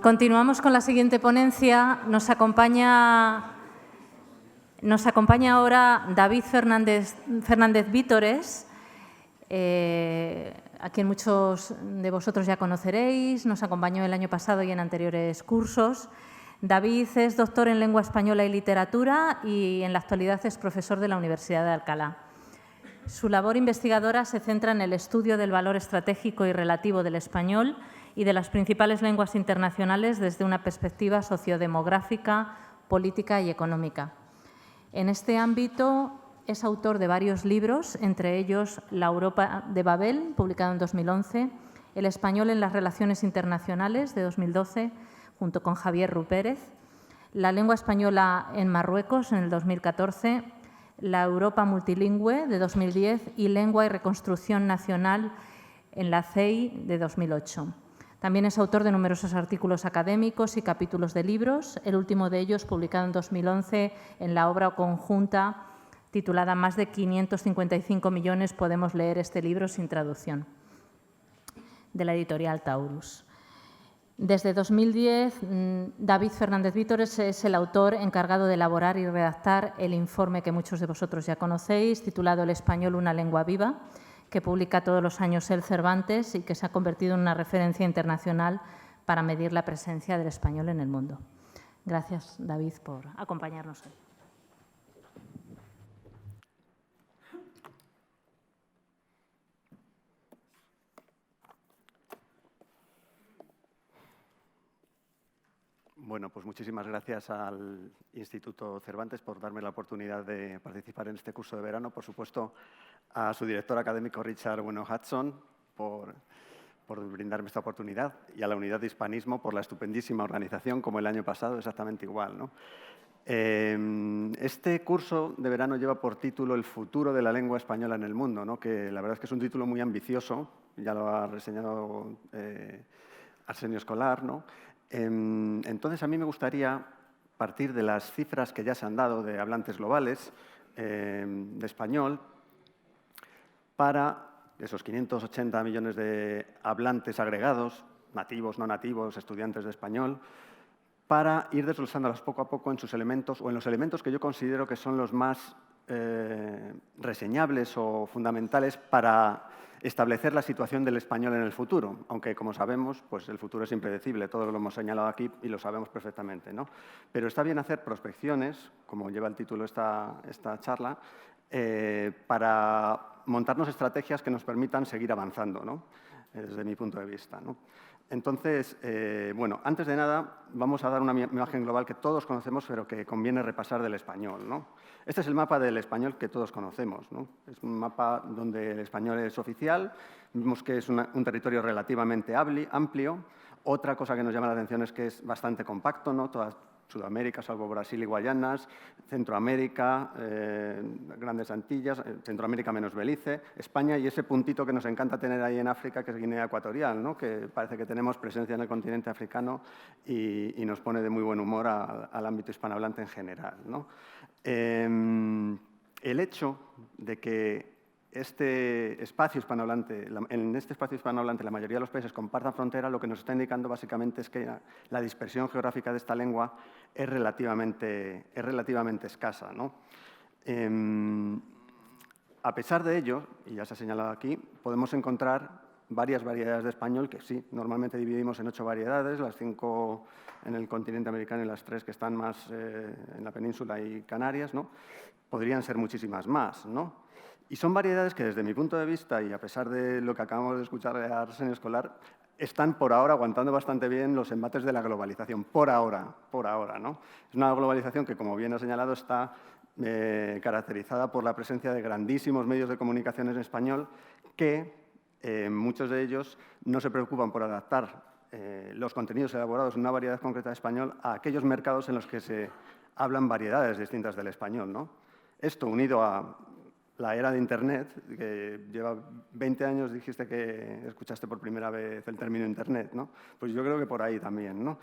Continuamos con la siguiente ponencia. Nos acompaña ahora David Fernández Vítores, a quien muchos de vosotros ya conoceréis. Nos acompañó el año pasado y en anteriores cursos. David es doctor en Lengua Española y Literatura y en la actualidad es profesor de la Universidad de Alcalá. Su labor investigadora se centra en el estudio del valor estratégico y relativo del español y de las principales lenguas internacionales desde una perspectiva sociodemográfica, política y económica. En este ámbito es autor de varios libros, entre ellos La Europa de Babel, publicado en 2011, El español en las relaciones internacionales, de 2012, junto con Javier Rupérez, La lengua española en Marruecos, en el 2014, La Europa multilingüe, de 2010, y Lengua y reconstrucción nacional en la CEI, de 2008. También es autor de numerosos artículos académicos y capítulos de libros, el último de ellos publicado en 2011 en la obra conjunta titulada Más de 555 millones podemos leer este libro sin traducción, de la editorial Taurus. Desde 2010, David Fernández Vítores es el autor encargado de elaborar y redactar el informe que muchos de vosotros ya conocéis, titulado El español, una lengua viva, que publica todos los años el Cervantes y que se ha convertido en una referencia internacional para medir la presencia del español en el mundo. Gracias, David, por acompañarnos hoy. Bueno, pues muchísimas gracias al Instituto Cervantes por darme la oportunidad de participar en este curso de verano. Por supuesto, a su director académico, Richard Bueno Hudson, por brindarme esta oportunidad, y a la Unidad de Hispanismo por la estupendísima organización, como el año pasado, exactamente igual, ¿no? Este curso de verano lleva por título El futuro de la lengua española en el mundo, ¿no? Que la verdad es que es un título muy ambicioso, ya lo ha reseñado Arsenio Escolar, ¿no? Entonces, a mí me gustaría partir de las cifras que ya se han dado de hablantes globales de español para esos 580 millones de hablantes agregados, nativos, no nativos, estudiantes de español, para ir desglosándolas poco a poco en sus elementos o en los elementos que yo considero que son los más reseñables o fundamentales para establecer la situación del español en el futuro, aunque, como sabemos, pues el futuro es impredecible, todo lo hemos señalado aquí y lo sabemos perfectamente, ¿no? Pero está bien hacer prospecciones, como lleva el título esta charla, para montarnos estrategias que nos permitan seguir avanzando, ¿no? Desde mi punto de vista, ¿no? Entonces, bueno, antes de nada, vamos a dar una imagen global que todos conocemos, pero que conviene repasar del español, ¿no? Este es el mapa del español que todos conocemos, ¿no? Es un mapa donde el español es oficial, vemos que es un territorio relativamente amplio. Otra cosa que nos llama la atención es que es bastante compacto, ¿no? Toda Sudamérica, salvo Brasil y Guayanas, Centroamérica, Grandes Antillas, Centroamérica menos Belice, España y ese puntito que nos encanta tener ahí en África, que es Guinea Ecuatorial, ¿no? Que parece que tenemos presencia en el continente africano y nos pone de muy buen humor al ámbito hispanohablante en general, ¿no? El hecho de que en este espacio hispanohablante la mayoría de los países compartan frontera, lo que nos está indicando básicamente es que la dispersión geográfica de esta lengua es relativamente escasa, ¿no? A pesar de ello, y ya se ha señalado aquí, podemos encontrar varias variedades de español que sí, normalmente dividimos en 8 variedades, las 5 en el continente americano y las 3 que están más en la península y Canarias, ¿no? Podrían ser muchísimas más, ¿no? Y son variedades que, desde mi punto de vista, y a pesar de lo que acabamos de escuchar de Arsenio Escolar, están por ahora aguantando bastante bien los embates de la globalización, por ahora, ¿no? Es una globalización que, como bien ha señalado, está caracterizada por la presencia de grandísimos medios de comunicación en español que muchos de ellos no se preocupan por adaptar los contenidos elaborados en una variedad concreta de español a aquellos mercados en los que se hablan variedades distintas del español, ¿no? Esto, unido a la era de Internet, que lleva 20 años, dijiste que escuchaste por primera vez el término Internet, ¿no? Pues yo creo que por ahí también, ¿no?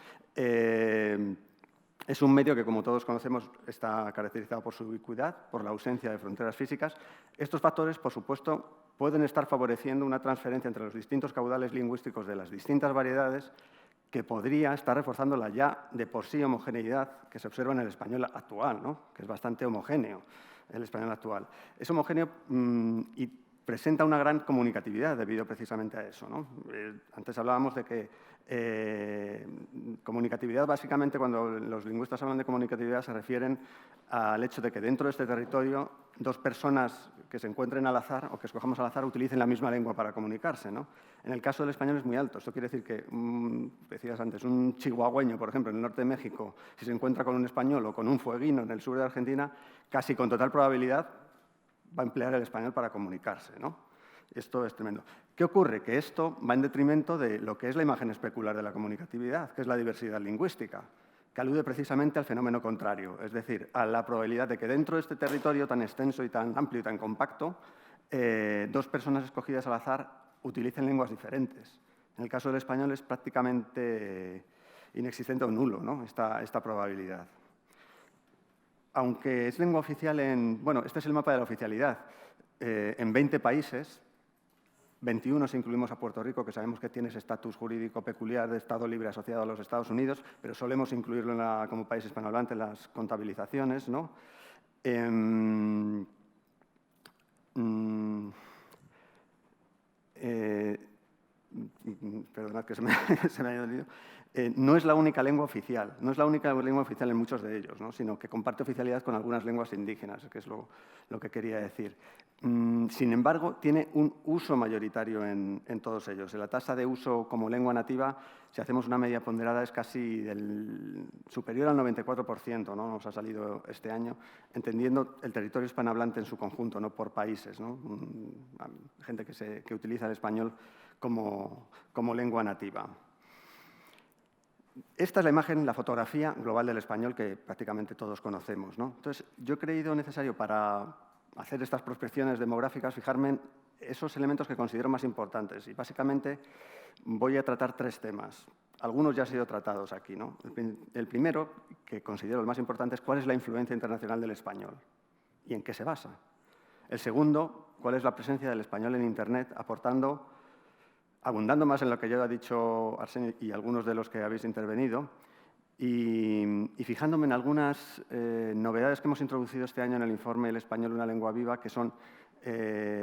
Es un medio que, como todos conocemos, está caracterizado por su ubicuidad, por la ausencia de fronteras físicas. Estos factores, por supuesto, pueden estar favoreciendo una transferencia entre los distintos caudales lingüísticos de las distintas variedades que podría estar reforzando la ya de por sí homogeneidad que se observa en el español actual, ¿no? Que es bastante homogéneo el español actual. Es homogéneo y presenta una gran comunicatividad debido precisamente a eso, ¿no? Antes hablábamos de que comunicatividad, básicamente, cuando los lingüistas hablan de comunicatividad, se refieren al hecho de que dentro de este territorio dos personas que se encuentren al azar o que escojamos al azar utilicen la misma lengua para comunicarse, ¿no? En el caso del español es muy alto. Esto quiere decir que, decías antes, un chihuahueño, por ejemplo, en el norte de México, si se encuentra con un español o con un fueguino en el sur de Argentina, casi con total probabilidad va a emplear el español para comunicarse, ¿no? Esto es tremendo. ¿Qué ocurre? Que esto va en detrimento de lo que es la imagen especular de la comunicatividad, que es la diversidad lingüística, que alude precisamente al fenómeno contrario, es decir, a la probabilidad de que dentro de este territorio tan extenso y tan amplio y tan compacto, dos personas escogidas al azar utilicen lenguas diferentes. En el caso del español es prácticamente inexistente o nulo, ¿no? esta probabilidad. Aunque es lengua oficial bueno, este es el mapa de la oficialidad. En 20 países, 21 si incluimos a Puerto Rico, que sabemos que tiene ese estatus jurídico peculiar de Estado libre asociado a los Estados Unidos, pero solemos incluirlo como país hispanohablante en las contabilizaciones, ¿no? Perdonad que se me haya olvidado. No es la única lengua oficial, no es la única lengua oficial en muchos de ellos, ¿no? Sino que comparte oficialidad con algunas lenguas indígenas, que es lo que quería decir. Sin embargo, tiene un uso mayoritario en todos ellos. La tasa de uso como lengua nativa, si hacemos una media ponderada, es casi superior al 94%, ¿no? Nos ha salido este año, entendiendo el territorio hispanohablante en su conjunto, no por países, ¿no? Gente que utiliza el español como lengua nativa. Esta es la imagen, la fotografía global del español que prácticamente todos conocemos, ¿no? Entonces, yo he creído necesario para hacer estas prospecciones demográficas fijarme en esos elementos que considero más importantes. Y básicamente voy a tratar tres temas. Algunos ya han sido tratados aquí, ¿no? El primero, que considero el más importante, es cuál es la influencia internacional del español y en qué se basa. El segundo, cuál es la presencia del español en Internet, abundando más en lo que ya ha dicho Arsenio y algunos de los que habéis intervenido, y fijándome en algunas novedades que hemos introducido este año en el informe El español, una lengua viva, que son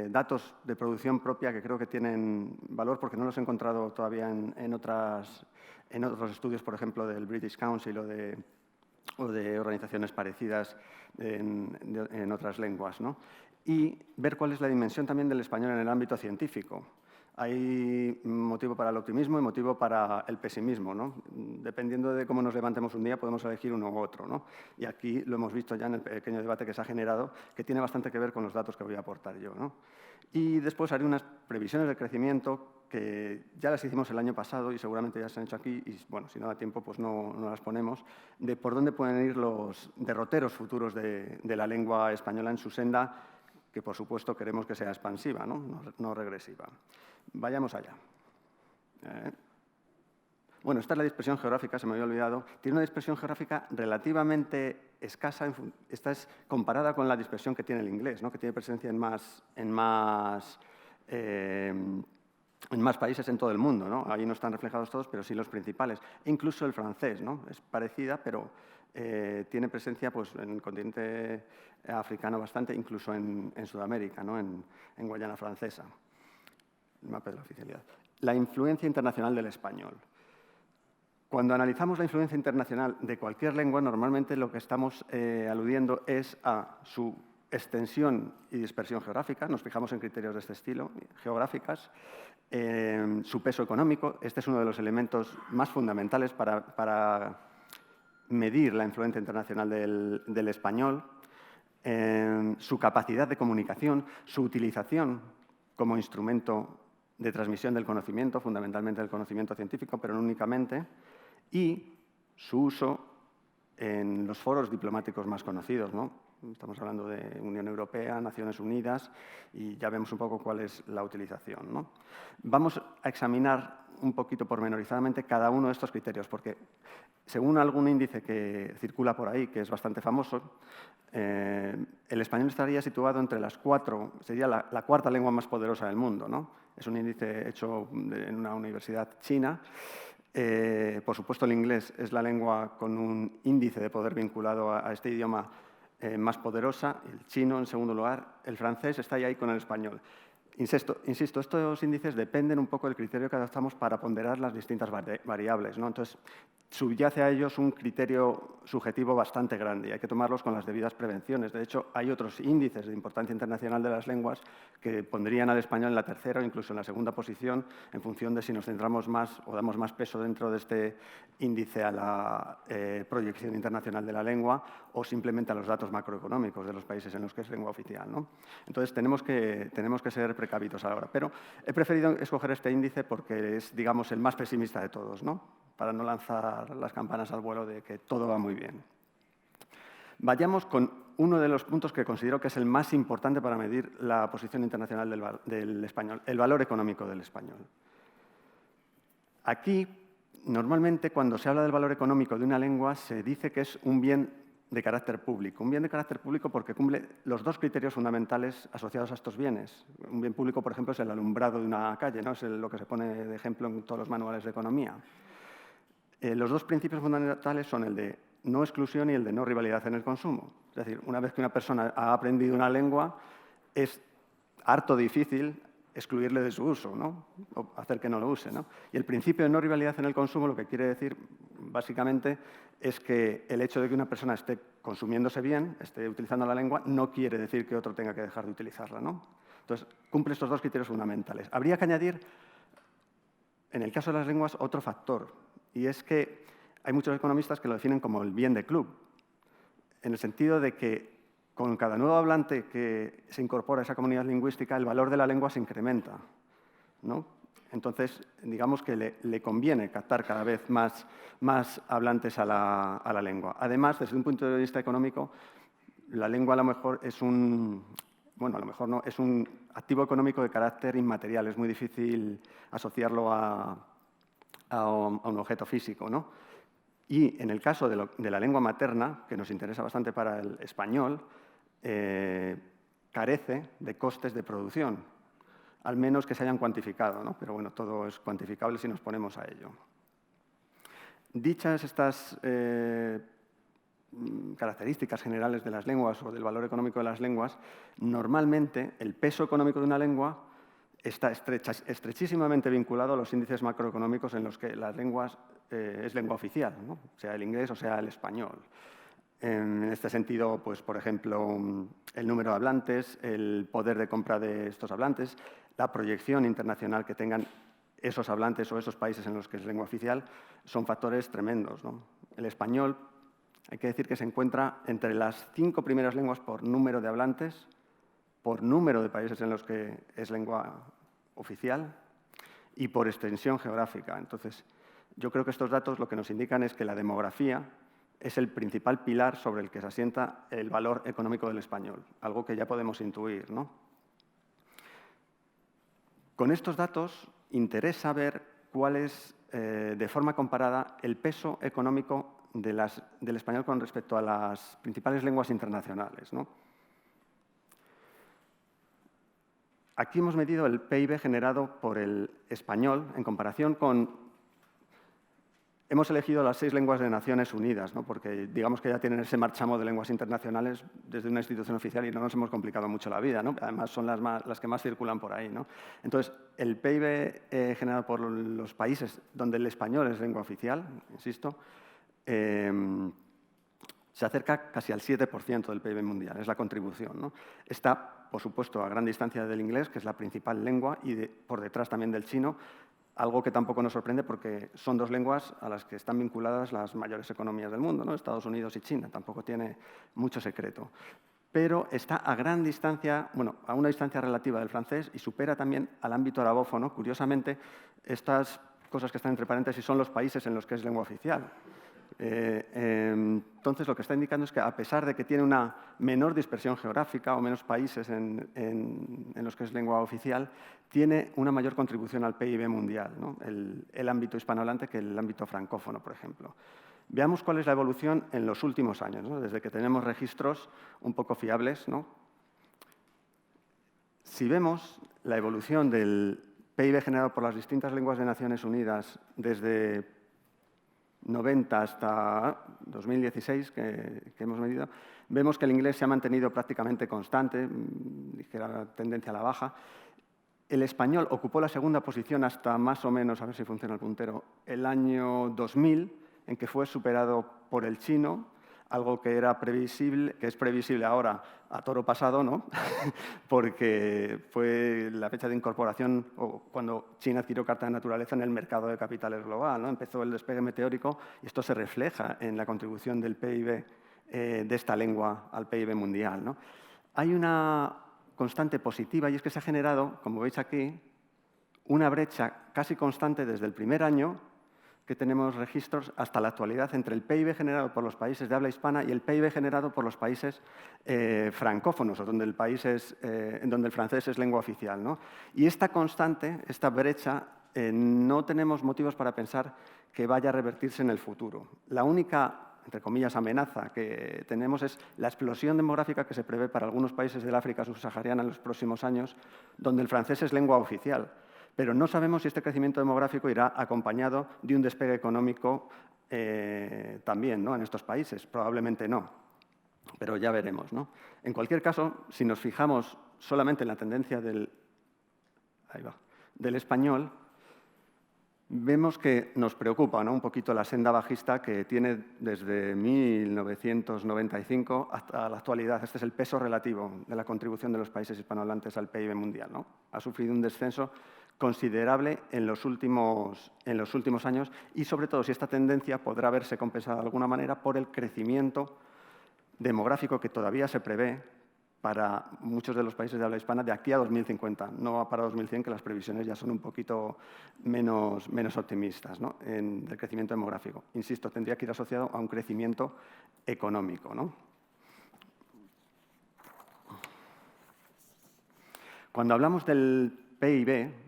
datos de producción propia que creo que tienen valor porque no los he encontrado todavía en otros estudios, por ejemplo, del British Council o de organizaciones parecidas en otras lenguas, ¿no? Y ver cuál es la dimensión también del español en el ámbito científico. Hay motivo para el optimismo y motivo para el pesimismo, ¿no? Dependiendo de cómo nos levantemos un día, podemos elegir uno u otro, ¿no? Y aquí lo hemos visto ya en el pequeño debate que se ha generado, que tiene bastante que ver con los datos que voy a aportar yo, ¿no? Y después haré unas previsiones de crecimiento que ya las hicimos el año pasado y seguramente ya se han hecho aquí, y bueno, si no da tiempo, pues no las ponemos, de por dónde pueden ir los derroteros futuros de la lengua española en su senda, que por supuesto queremos que sea expansiva, no regresiva. Vayamos allá. Bueno, esta es la dispersión geográfica, se me había olvidado. Tiene una dispersión geográfica relativamente escasa. Esta es comparada con la dispersión que tiene el inglés, ¿no? Que tiene presencia en más países en todo el mundo, ¿no? Ahí no están reflejados todos, pero sí los principales. E incluso el francés, ¿no? Es parecida, pero tiene presencia pues, en el continente africano bastante, incluso en Sudamérica, ¿no? En Guayana Francesa. El mapa de la oficialidad. La influencia internacional del español. Cuando analizamos la influencia internacional de cualquier lengua, normalmente lo que estamos aludiendo es a su extensión y dispersión geográfica. Nos fijamos en criterios de este estilo, geográficas. Su peso económico. Este es uno de los elementos más fundamentales para medir la influencia internacional del español. Su capacidad de comunicación, su utilización como instrumento de transmisión del conocimiento, fundamentalmente del conocimiento científico, pero no únicamente, y su uso en los foros diplomáticos más conocidos, ¿no? Estamos hablando de Unión Europea, Naciones Unidas, y ya vemos un poco cuál es la utilización, ¿no? Vamos a examinar un poquito pormenorizadamente cada uno de estos criterios, porque según algún índice que circula por ahí, que es bastante famoso, el español estaría situado entre las cuatro, sería la cuarta lengua más poderosa del mundo, ¿no? Es un índice hecho en una universidad china Por supuesto, el inglés es la lengua con un índice de poder vinculado a este idioma más poderosa, el chino en segundo lugar, el francés está ahí con el español. Insisto, estos índices dependen un poco del criterio que adoptamos para ponderar las distintas variables, ¿no? Entonces, subyace a ellos un criterio subjetivo bastante grande y hay que tomarlos con las debidas prevenciones. De hecho, hay otros índices de importancia internacional de las lenguas que pondrían al español en la tercera o incluso en la segunda posición en función de si nos centramos más o damos más peso dentro de este índice a la proyección internacional de la lengua o simplemente a los datos macroeconómicos de los países en los que es lengua oficial, ¿no? Entonces, tenemos que ser precavidos ahora. Pero he preferido escoger este índice porque es, digamos, el más pesimista de todos, ¿no? Para no lanzar las campanas al vuelo de que todo va muy bien. Vayamos con uno de los puntos que considero que es el más importante para medir la posición internacional del español, el valor económico del español. Aquí, normalmente, cuando se habla del valor económico de una lengua, se dice que es un bien de carácter público. Un bien de carácter público porque cumple los dos criterios fundamentales asociados a estos bienes. Un bien público, por ejemplo, es el alumbrado de una calle, ¿no? Es lo que se pone de ejemplo en todos los manuales de economía. Los dos principios fundamentales son el de no exclusión y el de no rivalidad en el consumo. Es decir, una vez que una persona ha aprendido una lengua, es harto difícil excluirle de su uso, ¿no? O hacer que no lo use, ¿no? Y el principio de no rivalidad en el consumo lo que quiere decir, básicamente, es que el hecho de que una persona esté consumiéndose bien, esté utilizando la lengua, no quiere decir que otro tenga que dejar de utilizarla, ¿no? Entonces, cumple estos dos criterios fundamentales. Habría que añadir, en el caso de las lenguas, otro factor, y es que hay muchos economistas que lo definen como el bien de club, en el sentido de que con cada nuevo hablante que se incorpora a esa comunidad lingüística, el valor de la lengua se incrementa, ¿no? Entonces, digamos que le conviene captar cada vez más hablantes a la lengua. Además, desde un punto de vista económico, la lengua a lo mejor es un activo económico de carácter inmaterial. Es muy difícil asociarlo a un objeto físico, ¿no? Y en el caso de la lengua materna, que nos interesa bastante para el español, carece de costes de producción, al menos que se hayan cuantificado, ¿no? Pero bueno, todo es cuantificable si nos ponemos a ello. Dichas estas características generales de las lenguas o del valor económico de las lenguas, normalmente el peso económico de una lengua está estrechísimamente vinculado a los índices macroeconómicos en los que las lenguas es lengua oficial, ¿no? Sea el inglés o sea el español. En este sentido, pues, por ejemplo, el número de hablantes, el poder de compra de estos hablantes, la proyección internacional que tengan esos hablantes o esos países en los que es lengua oficial, son factores tremendos, ¿no? El español, hay que decir que se encuentra entre las 5 primeras lenguas por número de hablantes, por número de países en los que es lengua oficial y por extensión geográfica. Entonces, yo creo que estos datos lo que nos indican es que la demografía es el principal pilar sobre el que se asienta el valor económico del español, algo que ya podemos intuir, ¿no? Con estos datos interesa ver cuál es, de forma comparada, el peso económico del español con respecto a las principales lenguas internacionales, ¿no? Aquí hemos medido el PIB generado por el español en comparación con... Hemos elegido las 6 lenguas de Naciones Unidas, ¿no? Porque digamos que ya tienen ese marchamo de lenguas internacionales desde una institución oficial y no nos hemos complicado mucho la vida, ¿no? Además, son las que más circulan por ahí, ¿no? Entonces, el PIB generado por los países donde el español es lengua oficial, insisto, se acerca casi al 7% del PIB mundial, es la contribución, ¿no? Está, por supuesto, a gran distancia del inglés, que es la principal lengua, y por detrás también del chino, algo que tampoco nos sorprende porque son 2 lenguas a las que están vinculadas las mayores economías del mundo, ¿no? Estados Unidos y China, tampoco tiene mucho secreto. Pero está a gran distancia, bueno, a una distancia relativa del francés y supera también al ámbito arabófono. Curiosamente, estas cosas que están entre paréntesis son los países en los que es lengua oficial. Entonces, lo que está indicando es que, a pesar de que tiene una menor dispersión geográfica o menos países en los que es lengua oficial, tiene una mayor contribución al PIB mundial, ¿no? El ámbito hispanohablante que el ámbito francófono, por ejemplo. Veamos cuál es la evolución en los últimos años, ¿no? Desde que tenemos registros un poco fiables, ¿no? Si vemos la evolución del PIB generado por las distintas lenguas de Naciones Unidas desde 90 hasta 2016, que hemos medido, vemos que el inglés se ha mantenido prácticamente constante, ligera tendencia a la baja. El español ocupó la segunda posición hasta más o menos, a ver si funciona el puntero, el año 2000, en que fue superado por el chino, algo que era previsible, que es previsible ahora a toro pasado, ¿no? Porque fue la fecha de incorporación o cuando China adquirió carta de naturaleza en el mercado de capitales global, ¿no? Empezó el despegue meteórico y esto se refleja en la contribución del PIB de esta lengua al PIB mundial, ¿no? Hay una constante positiva y es que se ha generado, como veis aquí, una brecha casi constante desde el primer año que tenemos registros hasta la actualidad entre el PIB generado por los países de habla hispana y el PIB generado por los países francófonos, o donde el francés es lengua oficial, ¿no? Y esta constante, esta brecha, no tenemos motivos para pensar que vaya a revertirse en el futuro. La única, entre comillas, amenaza que tenemos es la explosión demográfica que se prevé para algunos países del África subsahariana en los próximos años, donde el francés es lengua oficial. Pero no sabemos si este crecimiento demográfico irá acompañado de un despegue económico también, ¿no? En estos países. Probablemente no, pero ya veremos, ¿no? En cualquier caso, si nos fijamos solamente en la tendencia del español, vemos que nos preocupa, ¿no? Un poquito la senda bajista que tiene desde 1995 hasta la actualidad. Este es el peso relativo de la contribución de los países hispanohablantes al PIB mundial, ¿no? Ha sufrido un descenso considerable en los últimos años y, sobre todo, si esta tendencia podrá verse compensada de alguna manera por el crecimiento demográfico que todavía se prevé para muchos de los países de habla hispana de aquí a 2050, no para 2100, que las previsiones ya son un poquito menos optimistas, ¿no? En el crecimiento demográfico. Insisto, tendría que ir asociado a un crecimiento económico, ¿no? Cuando hablamos del PIB,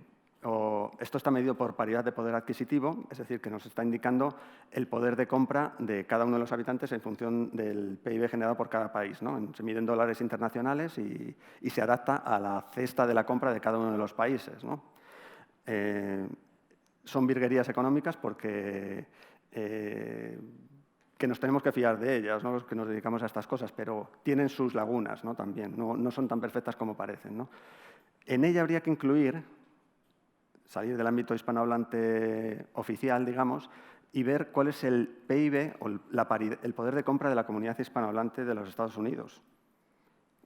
esto está medido por paridad de poder adquisitivo, es decir, que nos está indicando el poder de compra de cada uno de los habitantes en función del PIB generado por cada país, ¿no? Se mide en dólares internacionales y se adapta a la cesta de la compra de cada uno de los países, ¿no? Son virguerías económicas porque que nos tenemos que fiar de ellas, ¿no? Los que nos dedicamos a estas cosas, pero tienen sus lagunas, ¿no? También, no son tan perfectas como parecen, ¿no? En ella habría que incluir, salir del ámbito hispanohablante oficial, digamos, y ver cuál es el PIB o el poder de compra de la comunidad hispanohablante de los Estados Unidos.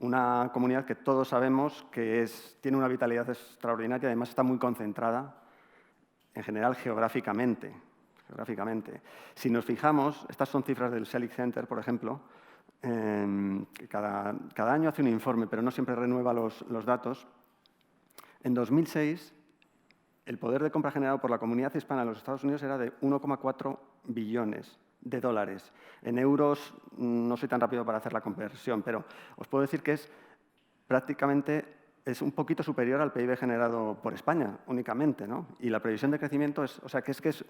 Una comunidad que todos sabemos que tiene una vitalidad extraordinaria, además está muy concentrada, en general, geográficamente. Si nos fijamos, estas son cifras del Selig Center, por ejemplo, que cada año hace un informe, pero no siempre renueva los datos. En 2006, el poder de compra generado por la comunidad hispana en los Estados Unidos era de 1,4 billones de dólares. En euros no soy tan rápido para hacer la conversión, pero os puedo decir que es un poquito superior al PIB generado por España únicamente, ¿no? Y la previsión de crecimiento es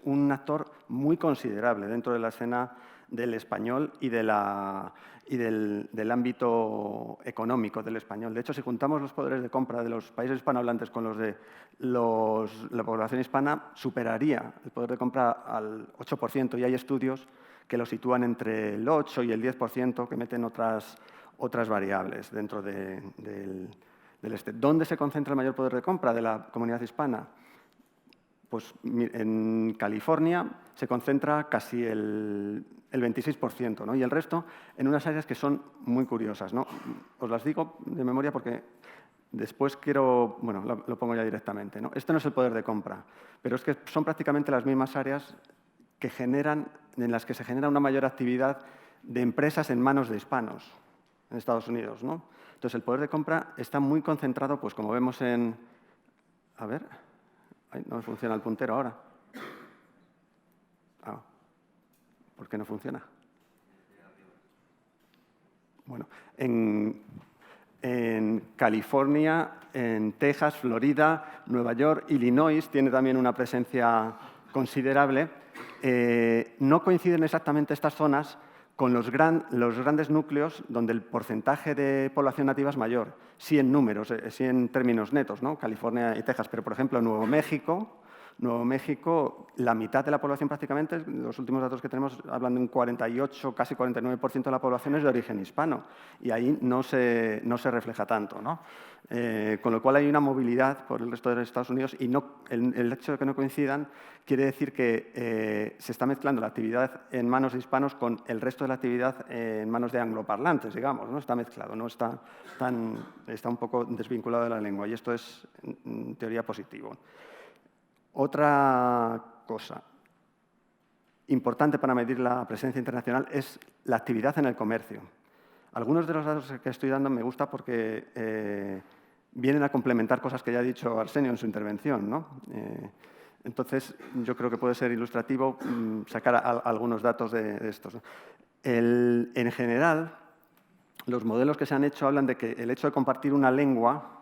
un actor muy considerable dentro de la escena del español y del ámbito económico del español. De hecho, si juntamos los poderes de compra de los países hispanohablantes con los de la población hispana, superaría el poder de compra al 8%, y hay estudios que lo sitúan entre el 8 y el 10%, que meten otras variables dentro del este. ¿Dónde se concentra el mayor poder de compra de la comunidad hispana? Pues en California se concentra casi el 26%, ¿no? Y el resto en unas áreas que son muy curiosas, ¿no? Os las digo de memoria porque después lo pongo ya directamente, ¿no? Este no es el poder de compra, pero es que son prácticamente las mismas áreas en las que se genera una mayor actividad de empresas en manos de hispanos en Estados Unidos, ¿no? Entonces, el poder de compra está muy concentrado, pues como vemos en... A ver, no me funciona el puntero ahora. ¿Por qué no funciona? Bueno, en California, en Texas, Florida, Nueva York, Illinois tiene también una presencia considerable. No coinciden exactamente estas zonas con los grandes núcleos donde el porcentaje de población nativa es mayor, sí en números, sí en términos netos, ¿no? California y Texas, pero por ejemplo Nuevo México, Nuevo México, la mitad de la población prácticamente, los últimos datos que tenemos hablan de un 48, casi 49% de la población es de origen hispano, y ahí no se refleja tanto, ¿no? Con lo cual hay una movilidad por el resto de los Estados Unidos, y el hecho de que no coincidan quiere decir que se está mezclando la actividad en manos de hispanos con el resto de la actividad en manos de angloparlantes, digamos, ¿no? Está mezclado, no está un poco desvinculado de la lengua, y esto es, en teoría, positivo. Otra cosa importante para medir la presencia internacional es la actividad en el comercio. Algunos de los datos que estoy dando me gusta porque vienen a complementar cosas que ya ha dicho Arsenio en su intervención, ¿no? Entonces, yo creo que puede ser ilustrativo sacar algunos datos de estos, ¿no? En general, los modelos que se han hecho hablan de que el hecho de compartir una lengua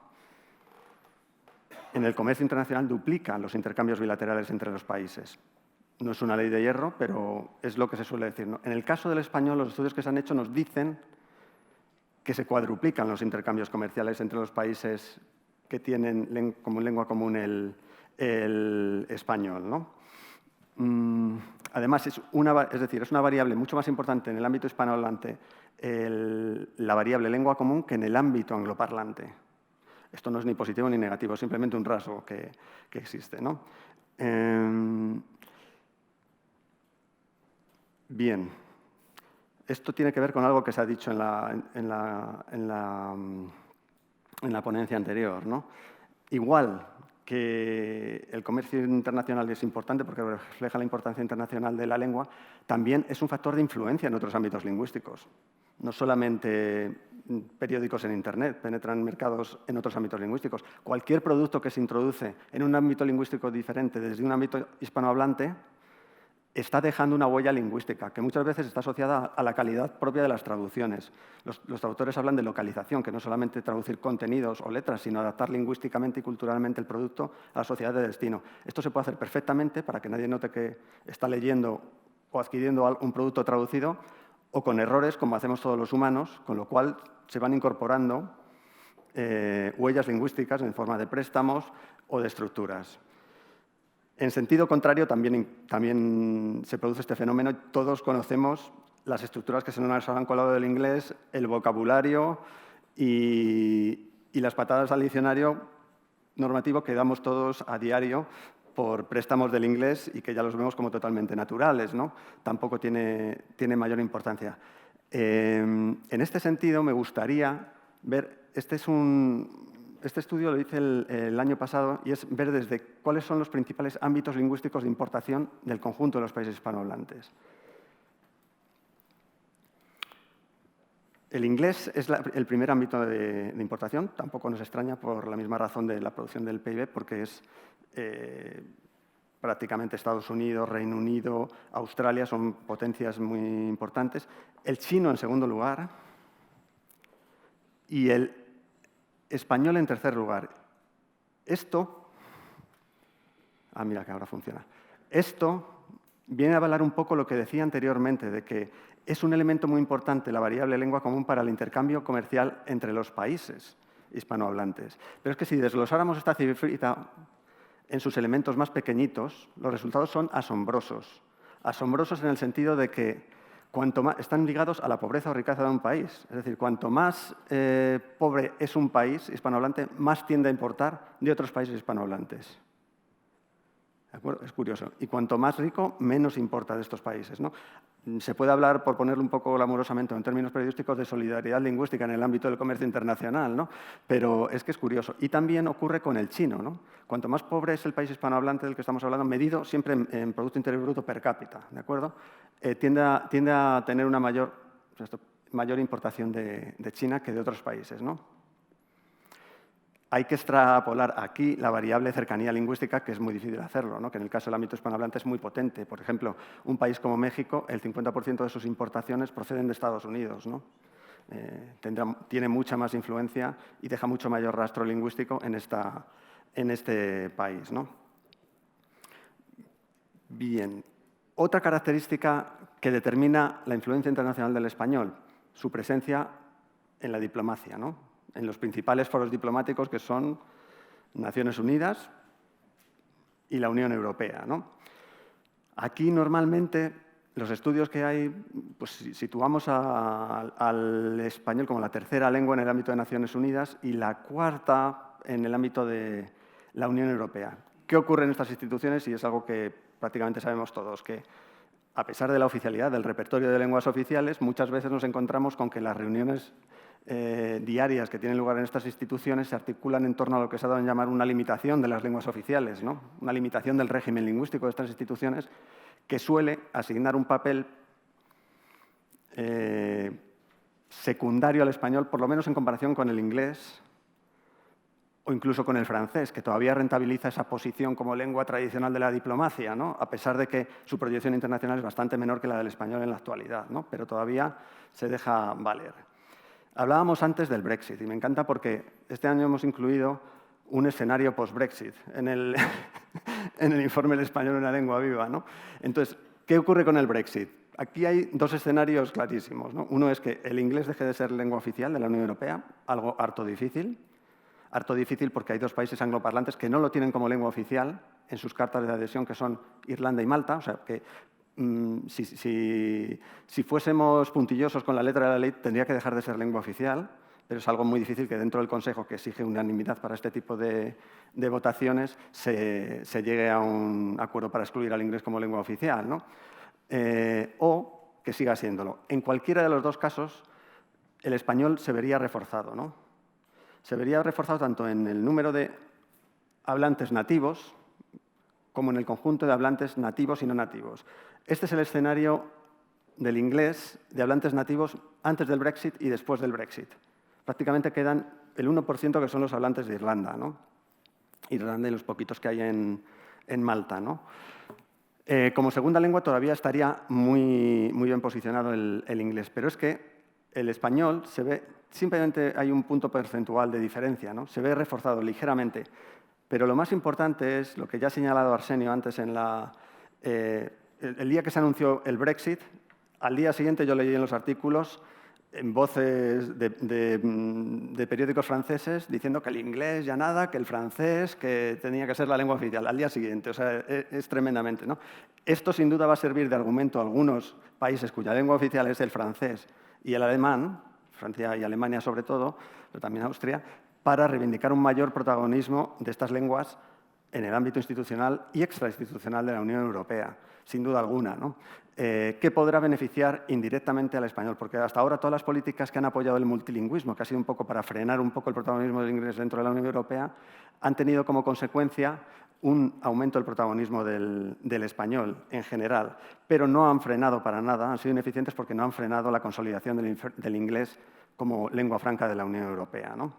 en el comercio internacional duplica los intercambios bilaterales entre los países. No es una ley de hierro, pero es lo que se suele decir, ¿no? En el caso del español, los estudios que se han hecho nos dicen que se cuadruplican los intercambios comerciales entre los países que tienen como lengua común el español, ¿no? Además, es una variable mucho más importante en el ámbito hispanohablante la variable lengua común que en el ámbito angloparlante. Esto no es ni positivo ni negativo, es simplemente un rasgo que existe, ¿no? Bien, esto tiene que ver con algo que se ha dicho en la ponencia anterior, ¿no? Igual que el comercio internacional es importante porque refleja la importancia internacional de la lengua, también es un factor de influencia en otros ámbitos lingüísticos. No solamente periódicos en Internet penetran mercados en otros ámbitos lingüísticos. Cualquier producto que se introduce en un ámbito lingüístico diferente desde un ámbito hispanohablante está dejando una huella lingüística que muchas veces está asociada a la calidad propia de las traducciones. Los traductores hablan de localización, que no es solamente traducir contenidos o letras, sino adaptar lingüísticamente y culturalmente el producto a la sociedad de destino. Esto se puede hacer perfectamente para que nadie note que está leyendo o adquiriendo un producto traducido, o con errores, como hacemos todos los humanos, con lo cual se van incorporando huellas lingüísticas en forma de préstamos o de estructuras. En sentido contrario, también se produce este fenómeno. Todos conocemos las estructuras que se nos han colado del inglés, el vocabulario y las patadas al diccionario normativo que damos todos a diario por préstamos del inglés y que ya los vemos como totalmente naturales, ¿no? Tampoco tiene mayor importancia. En este sentido, me gustaría ver, este estudio lo hice el año pasado, y es ver desde cuáles son los principales ámbitos lingüísticos de importación del conjunto de los países hispanohablantes. El inglés es el primer ámbito de importación, tampoco nos extraña por la misma razón de la producción del PIB, porque es prácticamente Estados Unidos, Reino Unido, Australia, son potencias muy importantes. El chino en segundo lugar y el español en tercer lugar. Mira que ahora funciona. Esto viene a avalar un poco lo que decía anteriormente, de que es un elemento muy importante la variable lengua común para el intercambio comercial entre los países hispanohablantes. Pero es que si desglosáramos esta cifrita en sus elementos más pequeñitos, los resultados son asombrosos. Asombrosos en el sentido de que están ligados a la pobreza o riqueza de un país. Es decir, cuanto más pobre es un país hispanohablante, más tiende a importar de otros países hispanohablantes. ¿De acuerdo? Es curioso. Y cuanto más rico, menos importa de estos países, ¿no? Se puede hablar, por ponerlo un poco glamurosamente en términos periodísticos, de solidaridad lingüística en el ámbito del comercio internacional, ¿no? Pero es que es curioso. Y también ocurre con el chino, ¿no? Cuanto más pobre es el país hispanohablante del que estamos hablando, medido siempre en Producto Interior Bruto per cápita, ¿de acuerdo? Tiende a tener una mayor importación de China que de otros países, ¿no? Hay que extrapolar aquí la variable cercanía lingüística, que es muy difícil hacerlo, ¿no? Que en el caso del ámbito hispanohablante es muy potente. Por ejemplo, un país como México, el 50% de sus importaciones proceden de Estados Unidos, ¿no? Tiene mucha más influencia y deja mucho mayor rastro lingüístico en este país, ¿no? Bien. Otra característica que determina la influencia internacional del español, su presencia en la diplomacia, ¿no? En los principales foros diplomáticos, que son Naciones Unidas, y la Unión Europea, ¿no? Aquí normalmente los estudios que hay, pues situamos al español como la tercera lengua en el ámbito de Naciones Unidas y la cuarta en el ámbito de la Unión Europea. ¿Qué ocurre en estas instituciones? Y es algo que prácticamente sabemos todos, que a pesar de la oficialidad del repertorio de lenguas oficiales, muchas veces nos encontramos con que las reuniones diarias que tienen lugar en estas instituciones se articulan en torno a lo que se ha dado en llamar una limitación de las lenguas oficiales, ¿no? Una limitación del régimen lingüístico de estas instituciones que suele asignar un papel secundario al español, por lo menos en comparación con el inglés o incluso con el francés, que todavía rentabiliza esa posición como lengua tradicional de la diplomacia, ¿no? A pesar de que su proyección internacional es bastante menor que la del español en la actualidad, ¿no? Pero todavía se deja valer. Hablábamos antes del Brexit y me encanta porque este año hemos incluido un escenario post-Brexit en el informe del español en la lengua viva, ¿no? Entonces, ¿qué ocurre con el Brexit? Aquí hay dos escenarios clarísimos, ¿no? Uno es que el inglés deje de ser lengua oficial de la Unión Europea, algo harto difícil porque hay dos países angloparlantes que no lo tienen como lengua oficial en sus cartas de adhesión, que son Irlanda y Malta, o sea que si fuésemos puntillosos con la letra de la ley, tendría que dejar de ser lengua oficial, pero es algo muy difícil que dentro del Consejo, que exige unanimidad para este tipo de votaciones, se llegue a un acuerdo para excluir al inglés como lengua oficial, ¿no? O que siga siéndolo. En cualquiera de los dos casos, el español se vería reforzado, ¿no? Se vería reforzado tanto en el número de hablantes nativos como en el conjunto de hablantes nativos y no nativos. Este es el escenario del inglés de hablantes nativos antes del Brexit y después del Brexit. Prácticamente quedan el 1% que son los hablantes de Irlanda, ¿no? Irlanda y los poquitos que hay en Malta, ¿no? Como segunda lengua todavía estaría muy bien posicionado el inglés, pero es que el español se ve, simplemente hay un punto porcentual de diferencia, ¿no? Se ve reforzado ligeramente. Pero lo más importante es lo que ya ha señalado Arsenio antes el día que se anunció el Brexit, al día siguiente yo leí en los artículos en voces de periódicos franceses diciendo que el inglés ya nada, que el francés, que tenía que ser la lengua oficial al día siguiente. O sea, es tremendamente, ¿no? Esto sin duda va a servir de argumento a algunos países cuya lengua oficial es el francés y el alemán, Francia y Alemania sobre todo, pero también Austria, para reivindicar un mayor protagonismo de estas lenguas en el ámbito institucional y extrainstitucional de la Unión Europea, sin duda alguna, ¿no? Que podrá beneficiar indirectamente al español, porque hasta ahora todas las políticas que han apoyado el multilingüismo, que ha sido un poco para frenar un poco el protagonismo del inglés dentro de la Unión Europea, han tenido como consecuencia un aumento del protagonismo del español en general, pero no han frenado para nada, han sido ineficientes porque no han frenado la consolidación del inglés como lengua franca de la Unión Europea, ¿no?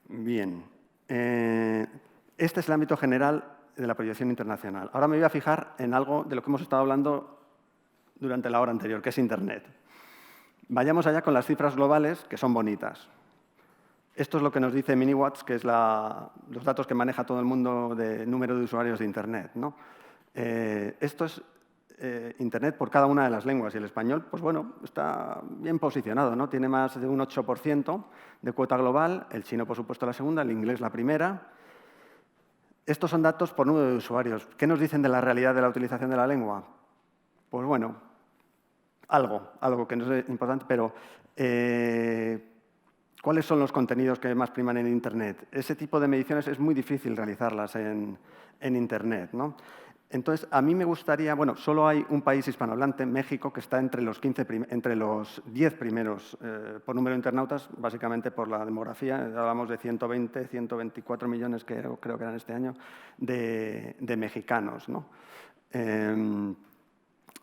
Bien, este es el ámbito general de la proyección internacional. Ahora me voy a fijar en algo de lo que hemos estado hablando durante la hora anterior, que es Internet. Vayamos allá con las cifras globales, que son bonitas. Esto es lo que nos dice Miniwatts, que es los datos que maneja todo el mundo de número de usuarios de Internet, ¿no? Esto es Internet por cada una de las lenguas, y el español, pues bueno, está bien posicionado, ¿no? Tiene más de un 8% de cuota global, el chino, por supuesto, la segunda, el inglés la primera. Estos son datos por número de usuarios. ¿Qué nos dicen de la realidad de la utilización de la lengua? Pues bueno, algo que no es importante, pero ¿cuáles son los contenidos que más priman en Internet? Ese tipo de mediciones es muy difícil realizarlas en Internet, ¿no? Entonces, a mí me gustaría, bueno, solo hay un país hispanohablante, México, que está entre los 10 primeros por número de internautas, básicamente por la demografía. Hablamos de 120, 124 millones, creo que eran este año, de mexicanos, ¿no?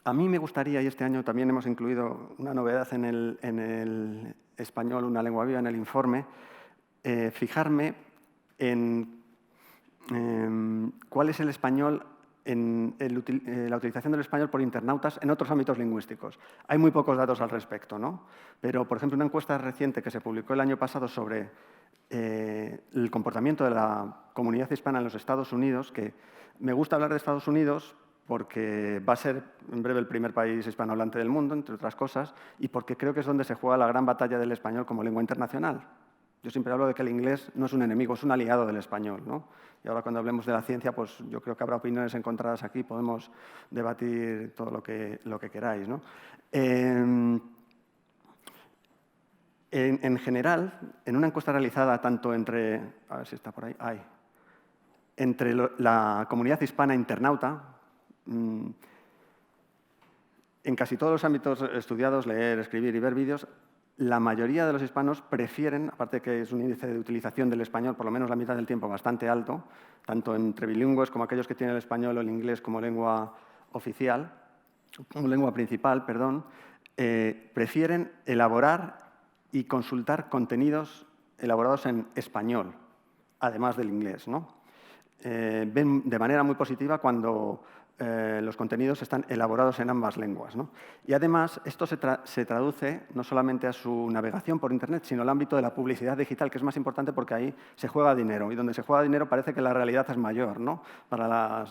A mí me gustaría, y este año también hemos incluido una novedad en el español, una lengua viva, en el informe, fijarme en cuál es el español en la utilización del español por internautas en otros ámbitos lingüísticos. Hay muy pocos datos al respecto, ¿no? Pero, por ejemplo, una encuesta reciente que se publicó el año pasado sobre el comportamiento de la comunidad hispana en los Estados Unidos, que me gusta hablar de Estados Unidos porque va a ser en breve el primer país hispanohablante del mundo, entre otras cosas, y porque creo que es donde se juega la gran batalla del español como lengua internacional. Yo siempre hablo de que el inglés no es un enemigo, es un aliado del español, ¿no? Y ahora cuando hablemos de la ciencia, pues yo creo que habrá opiniones encontradas aquí, podemos debatir todo lo que queráis, ¿no? En general, en una encuesta realizada tanto entre, a ver si está por ahí, entre la comunidad hispana internauta, en casi todos los ámbitos estudiados, leer, escribir y ver vídeos, la mayoría de los hispanos prefieren, aparte de que es un índice de utilización del español, por lo menos la mitad del tiempo, bastante alto, tanto entre bilingües como aquellos que tienen el español o el inglés como lengua oficial, como lengua principal, perdón, prefieren elaborar y consultar contenidos elaborados en español, además del inglés, ¿no? Ven de manera muy positiva cuando los contenidos están elaborados en ambas lenguas, ¿no? Y además, esto se traduce no solamente a su navegación por Internet, sino al ámbito de la publicidad digital, que es más importante porque ahí se juega dinero. Y donde se juega dinero parece que la realidad es mayor, ¿no? Para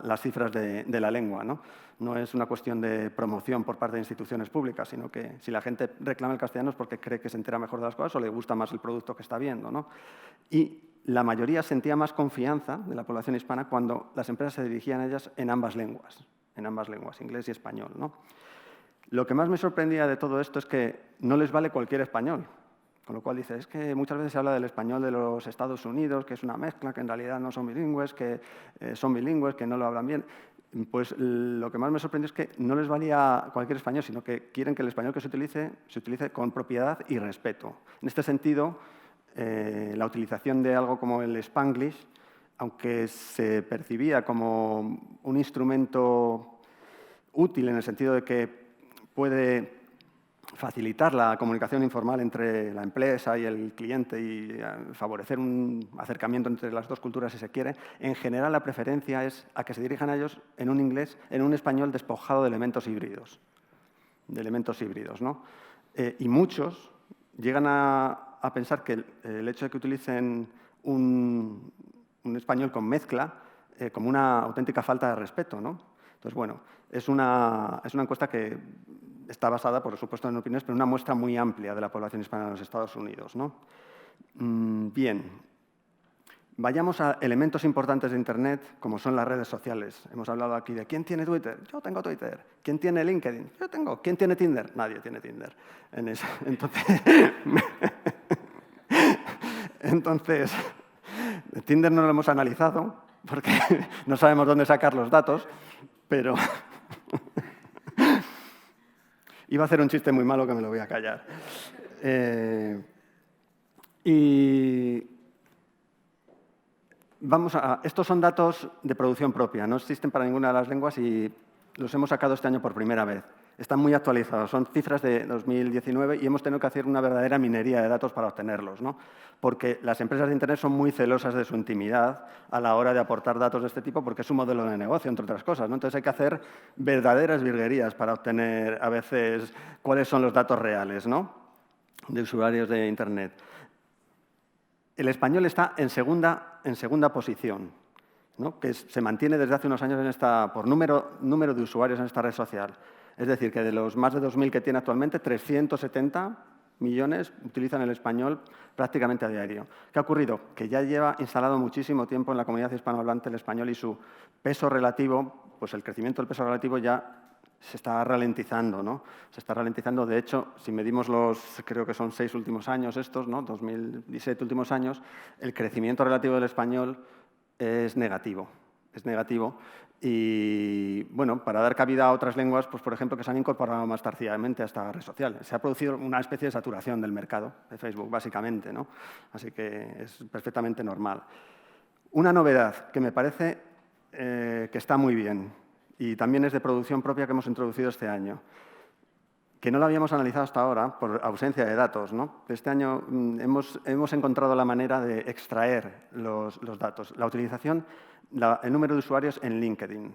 las cifras de la lengua, ¿no? No es una cuestión de promoción por parte de instituciones públicas, sino que si la gente reclama el castellano es porque cree que se entera mejor de las cosas o le gusta más el producto que está viendo, ¿no? Y la mayoría sentía más confianza de la población hispana cuando las empresas se dirigían a ellas en ambas lenguas, inglés y español, ¿no? Lo que más me sorprendía de todo esto es que no les vale cualquier español, con lo cual dice, es que muchas veces se habla del español de los Estados Unidos, que es una mezcla, que en realidad no son bilingües, que son bilingües, que no lo hablan bien. Pues lo que más me sorprendió es que no les valía cualquier español, sino que quieren que el español que se utilice con propiedad y respeto. En este sentido, la utilización de algo como el Spanglish, aunque se percibía como un instrumento útil en el sentido de que puede facilitar la comunicación informal entre la empresa y el cliente y favorecer un acercamiento entre las dos culturas si se quiere, en general la preferencia es a que se dirijan a ellos en un español despojado de elementos híbridos, ¿no? Y muchos llegan a pensar que el hecho de que utilicen un español con mezcla como una auténtica falta de respeto, ¿no? Entonces, bueno, es una encuesta que está basada, por supuesto, en opiniones, pero una muestra muy amplia de la población hispana en los Estados Unidos, ¿no? Bien, vayamos a elementos importantes de Internet, como son las redes sociales. Hemos hablado aquí de ¿quién tiene Twitter? Yo tengo Twitter. ¿Quién tiene LinkedIn? Yo tengo. ¿Quién tiene Tinder? Nadie tiene Tinder. Entonces, Tinder no lo hemos analizado porque no sabemos dónde sacar los datos, pero iba a hacer un chiste muy malo que me lo voy a callar. Estos son datos de producción propia, no existen para ninguna de las lenguas y los hemos sacado este año por primera vez. Están muy actualizados, son cifras de 2019 y hemos tenido que hacer una verdadera minería de datos para obtenerlos, ¿no? Porque las empresas de Internet son muy celosas de su intimidad a la hora de aportar datos de este tipo porque es un modelo de negocio, entre otras cosas, ¿no? Entonces hay que hacer verdaderas virguerías para obtener a veces cuáles son los datos reales, ¿no? De usuarios de Internet. El español está en segunda posición, ¿no? Que se mantiene desde hace unos años por número de usuarios en esta red social. Es decir, que de los más de 2.000 que tiene actualmente, 370 millones utilizan el español prácticamente a diario. ¿Qué ha ocurrido? Que ya lleva instalado muchísimo tiempo en la comunidad hispanohablante el español y su peso relativo, pues el crecimiento del peso relativo ya se está ralentizando, ¿no? Se está ralentizando. De hecho, si medimos creo que son 6 últimos años estos, ¿no? 2017 últimos años, el crecimiento relativo del español es negativo. Es negativo. Y, bueno, para dar cabida a otras lenguas, pues, por ejemplo, que se han incorporado más tardíamente a esta red social. Se ha producido una especie de saturación del mercado de Facebook, básicamente, ¿no? Así que es perfectamente normal. Una novedad que me parece que está muy bien y también es de producción propia que hemos introducido este año, que no lo habíamos analizado hasta ahora por ausencia de datos, ¿no? Este año hemos encontrado la manera de extraer los datos. La utilización, el número de usuarios en LinkedIn.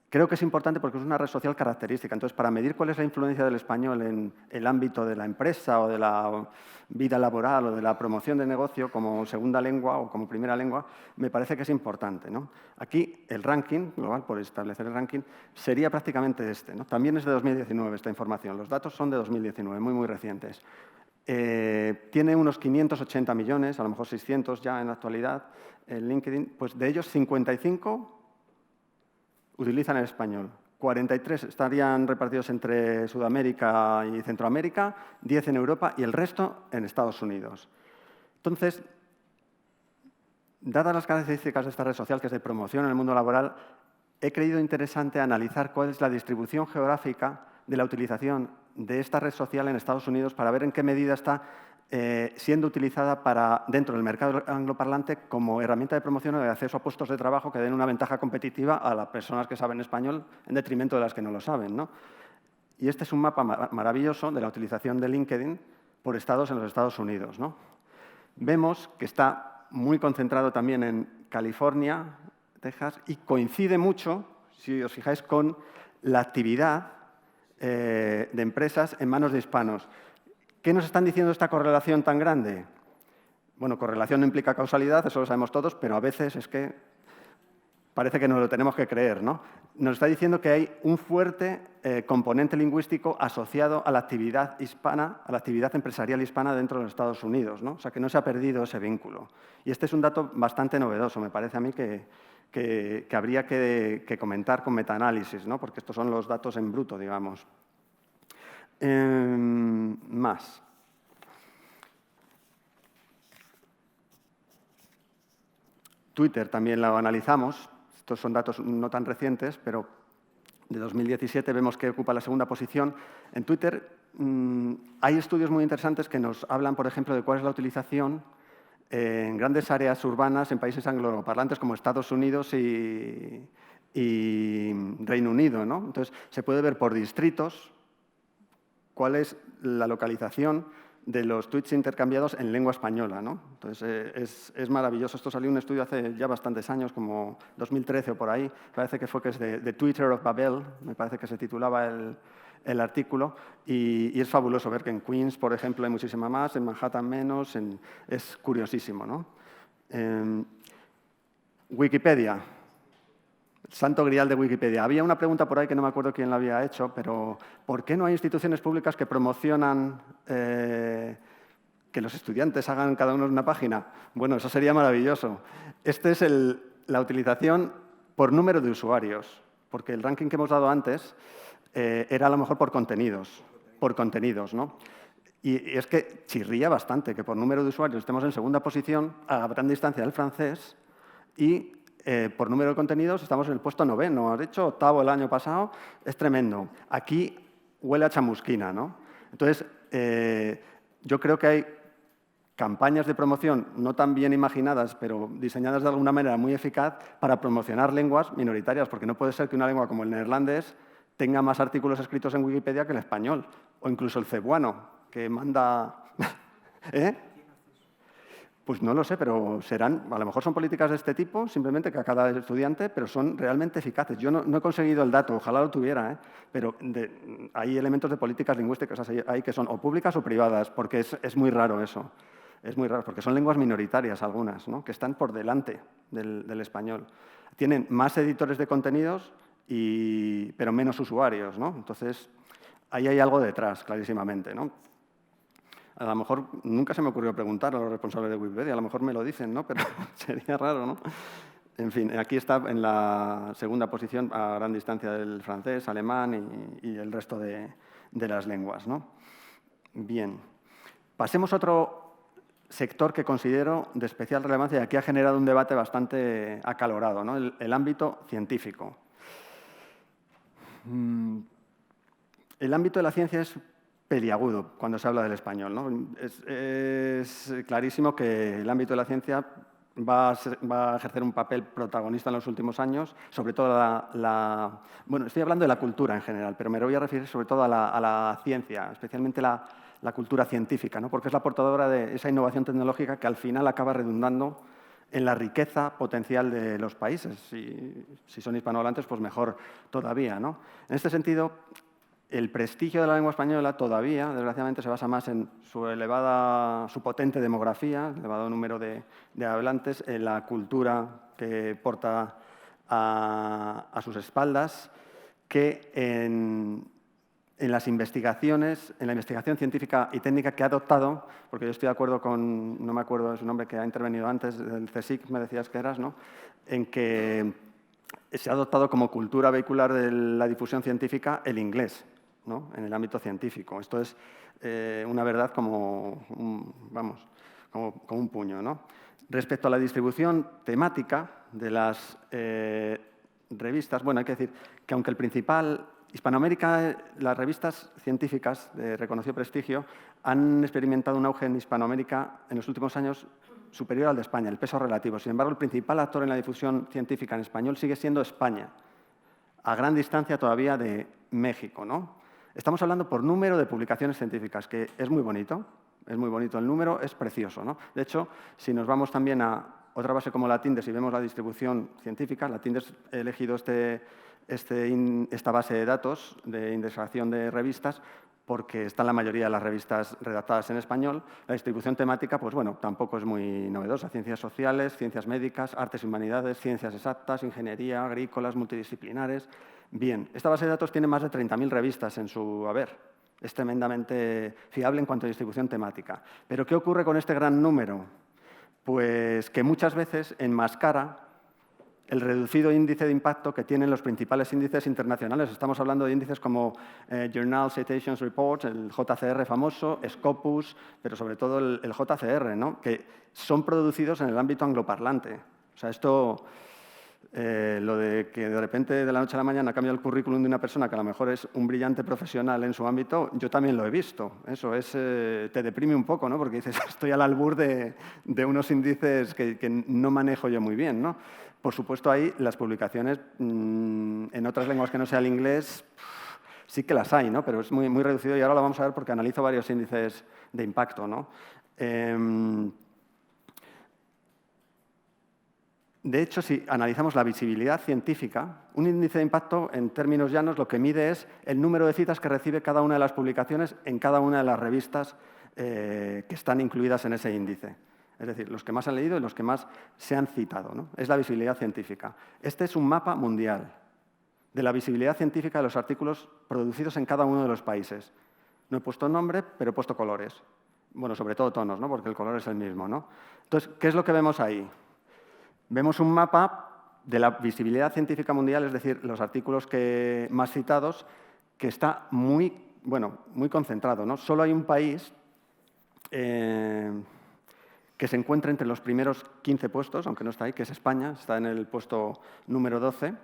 Creo que es importante porque es una red social característica. Entonces, para medir cuál es la influencia del español en el ámbito de la empresa o de la vida laboral o de la promoción de negocio como segunda lengua o como primera lengua, me parece que es importante, ¿no? Aquí el ranking global, por establecer el ranking, sería prácticamente este, ¿no? También es de 2019 esta información. Los datos son de 2019, muy, muy recientes. Tiene unos 580 millones, a lo mejor 600 ya en la actualidad, el LinkedIn. Pues de ellos, 55 utilizan el español. 43 estarían repartidos entre Sudamérica y Centroamérica, 10 en Europa y el resto en Estados Unidos. Entonces, dadas las características de esta red social, que es de promoción en el mundo laboral, he creído interesante analizar cuál es la distribución geográfica de la utilización de esta red social en Estados Unidos para ver en qué medida está siendo utilizada dentro del mercado angloparlante como herramienta de promoción o de acceso a puestos de trabajo que den una ventaja competitiva a las personas que saben español en detrimento de las que no lo saben, ¿no? Y este es un mapa maravilloso de la utilización de LinkedIn por estados en los Estados Unidos, ¿no? Vemos que está muy concentrado también en California, Texas, y coincide mucho, si os fijáis, con la actividad de empresas en manos de hispanos. ¿Qué nos están diciendo esta correlación tan grande? Bueno, correlación no implica causalidad, eso lo sabemos todos, pero a veces es que parece que nos lo tenemos que creer, ¿no? Nos está diciendo que hay un fuerte componente lingüístico asociado a la actividad hispana, a la actividad empresarial hispana dentro de los Estados Unidos, ¿no? O sea, que no se ha perdido ese vínculo. Y este es un dato bastante novedoso, me parece a mí que habría que comentar con metaanálisis, ¿no? Porque estos son los datos en bruto, digamos. Más. Twitter también lo analizamos. Estos son datos no tan recientes, pero de 2017 vemos que ocupa la segunda posición. En Twitter hay estudios muy interesantes que nos hablan, por ejemplo, de cuál es la utilización en grandes áreas urbanas en países angloparlantes como Estados Unidos y Reino Unido, ¿no? Entonces, se puede ver por distritos cuál es la localización de los tweets intercambiados en lengua española, ¿no? Entonces, es maravilloso. Esto salió en un estudio hace ya bastantes años, como 2013 o por ahí. Parece que es de Twitter of Babel, me parece que se titulaba el artículo. Y es fabuloso ver que en Queens, por ejemplo, hay muchísima más, en Manhattan menos. Es curiosísimo, ¿no? Wikipedia. Santo grial de Wikipedia. Había una pregunta por ahí que no me acuerdo quién la había hecho, pero ¿por qué no hay instituciones públicas que promocionan que los estudiantes hagan cada uno una página? Bueno, eso sería maravilloso. Esta es la utilización por número de usuarios, porque el ranking que hemos dado antes era a lo mejor por contenidos, ¿no? Y es que chirría bastante que por número de usuarios estemos en segunda posición a gran distancia del francés y por número de contenidos estamos en el puesto 9º, de hecho 8º el año pasado, es tremendo. Aquí huele a chamusquina, ¿no? Entonces, yo creo que hay campañas de promoción no tan bien imaginadas, pero diseñadas de alguna manera muy eficaz para promocionar lenguas minoritarias, porque no puede ser que una lengua como el neerlandés tenga más artículos escritos en Wikipedia que el español, o incluso el cebuano, que manda... ¿Eh? Pues no lo sé, pero a lo mejor son políticas de este tipo, simplemente que a cada estudiante, pero son realmente eficaces. Yo no he conseguido el dato, ojalá lo tuviera, pero hay elementos de políticas lingüísticas ahí que son o públicas o privadas, porque es muy raro eso. Es muy raro, porque son lenguas minoritarias algunas, ¿no? Que están por delante del español. Tienen más editores de contenidos, pero menos usuarios, ¿no? Entonces, ahí hay algo detrás, clarísimamente, ¿no? A lo mejor nunca se me ocurrió preguntar a los responsables de Wikipedia, a lo mejor me lo dicen, ¿no? Pero sería raro, ¿no? En fin, aquí está en la segunda posición a gran distancia del francés, alemán y el resto de las lenguas, ¿no? Bien. Pasemos a otro sector que considero de especial relevancia y aquí ha generado un debate bastante acalorado, ¿no? El ámbito científico. El ámbito de la ciencia es peliagudo cuando se habla del español, ¿no? Es clarísimo que el ámbito de la ciencia va a ejercer un papel protagonista en los últimos años, sobre todo bueno, estoy hablando de la cultura en general, pero me voy a referir sobre todo a la ciencia, especialmente la cultura científica, ¿no? Porque es la portadora de esa innovación tecnológica que al final acaba redundando en la riqueza potencial de los países. Si son hispanohablantes, pues mejor todavía, ¿no? En este sentido, el prestigio de la lengua española todavía, desgraciadamente, se basa más en su potente demografía, elevado número de hablantes, en la cultura que porta a sus espaldas, que en en las investigaciones, en la investigación científica y técnica que ha adoptado, porque yo estoy de acuerdo con, no me acuerdo de su nombre, que ha intervenido antes, del CSIC, me decías que eras, ¿no? En que se ha adoptado como cultura vehicular de la difusión científica el inglés, ¿no? En el ámbito científico. Esto es una verdad como un puño, ¿no? Respecto a la distribución temática de las revistas, bueno, hay que decir que aunque el principal... Hispanoamérica, las revistas científicas de reconocido prestigio han experimentado un auge en Hispanoamérica en los últimos años superior al de España, el peso relativo. Sin embargo, el principal actor en la difusión científica en español sigue siendo España, a gran distancia todavía de México, ¿no? Estamos hablando por número de publicaciones científicas, que es muy bonito el número, es precioso, ¿no? De hecho, si nos vamos también a otra base como la Tindes y vemos la distribución científica, la Tindes ha elegido esta base de datos de indexación de revistas porque están la mayoría de las revistas redactadas en español. La distribución temática, pues bueno, tampoco es muy novedosa. Ciencias sociales, ciencias médicas, artes y humanidades, ciencias exactas, ingeniería, agrícolas, multidisciplinares. Bien, esta base de datos tiene más de 30.000 revistas en su haber. Es tremendamente fiable en cuanto a distribución temática. ¿Pero qué ocurre con este gran número? Pues que muchas veces enmascara el reducido índice de impacto que tienen los principales índices internacionales. Estamos hablando de índices como Journal Citations Report, el JCR famoso, Scopus, pero sobre todo el JCR, ¿no? Que son producidos en el ámbito angloparlante. O sea, esto, lo de que de repente de la noche a la mañana cambia el currículum de una persona que a lo mejor es un brillante profesional en su ámbito, yo también lo he visto. Eso es, te deprime un poco, ¿no? Porque dices, estoy al albur de unos índices que no manejo yo muy bien, ¿no? Por supuesto, ahí las publicaciones en otras lenguas que no sea el inglés sí que las hay, ¿no? Pero es muy, muy reducido y ahora lo vamos a ver porque analizo varios índices de impacto, ¿no? De hecho, si analizamos la visibilidad científica, un índice de impacto, en términos llanos, lo que mide es el número de citas que recibe cada una de las publicaciones en cada una de las revistas que están incluidas en ese índice. Es decir, los que más han leído y los que más se han citado, ¿no? Es la visibilidad científica. Este es un mapa mundial de la visibilidad científica de los artículos producidos en cada uno de los países. No he puesto nombre, pero he puesto colores. Bueno, sobre todo tonos, ¿no? Porque el color es el mismo, ¿no? Entonces, ¿qué es lo que vemos ahí? Vemos un mapa de la visibilidad científica mundial, es decir, los artículos más citados, que está muy concentrado, ¿no? Solo hay un país que se encuentra entre los primeros 15 puestos, aunque no está ahí, que es España, está en el puesto número 12.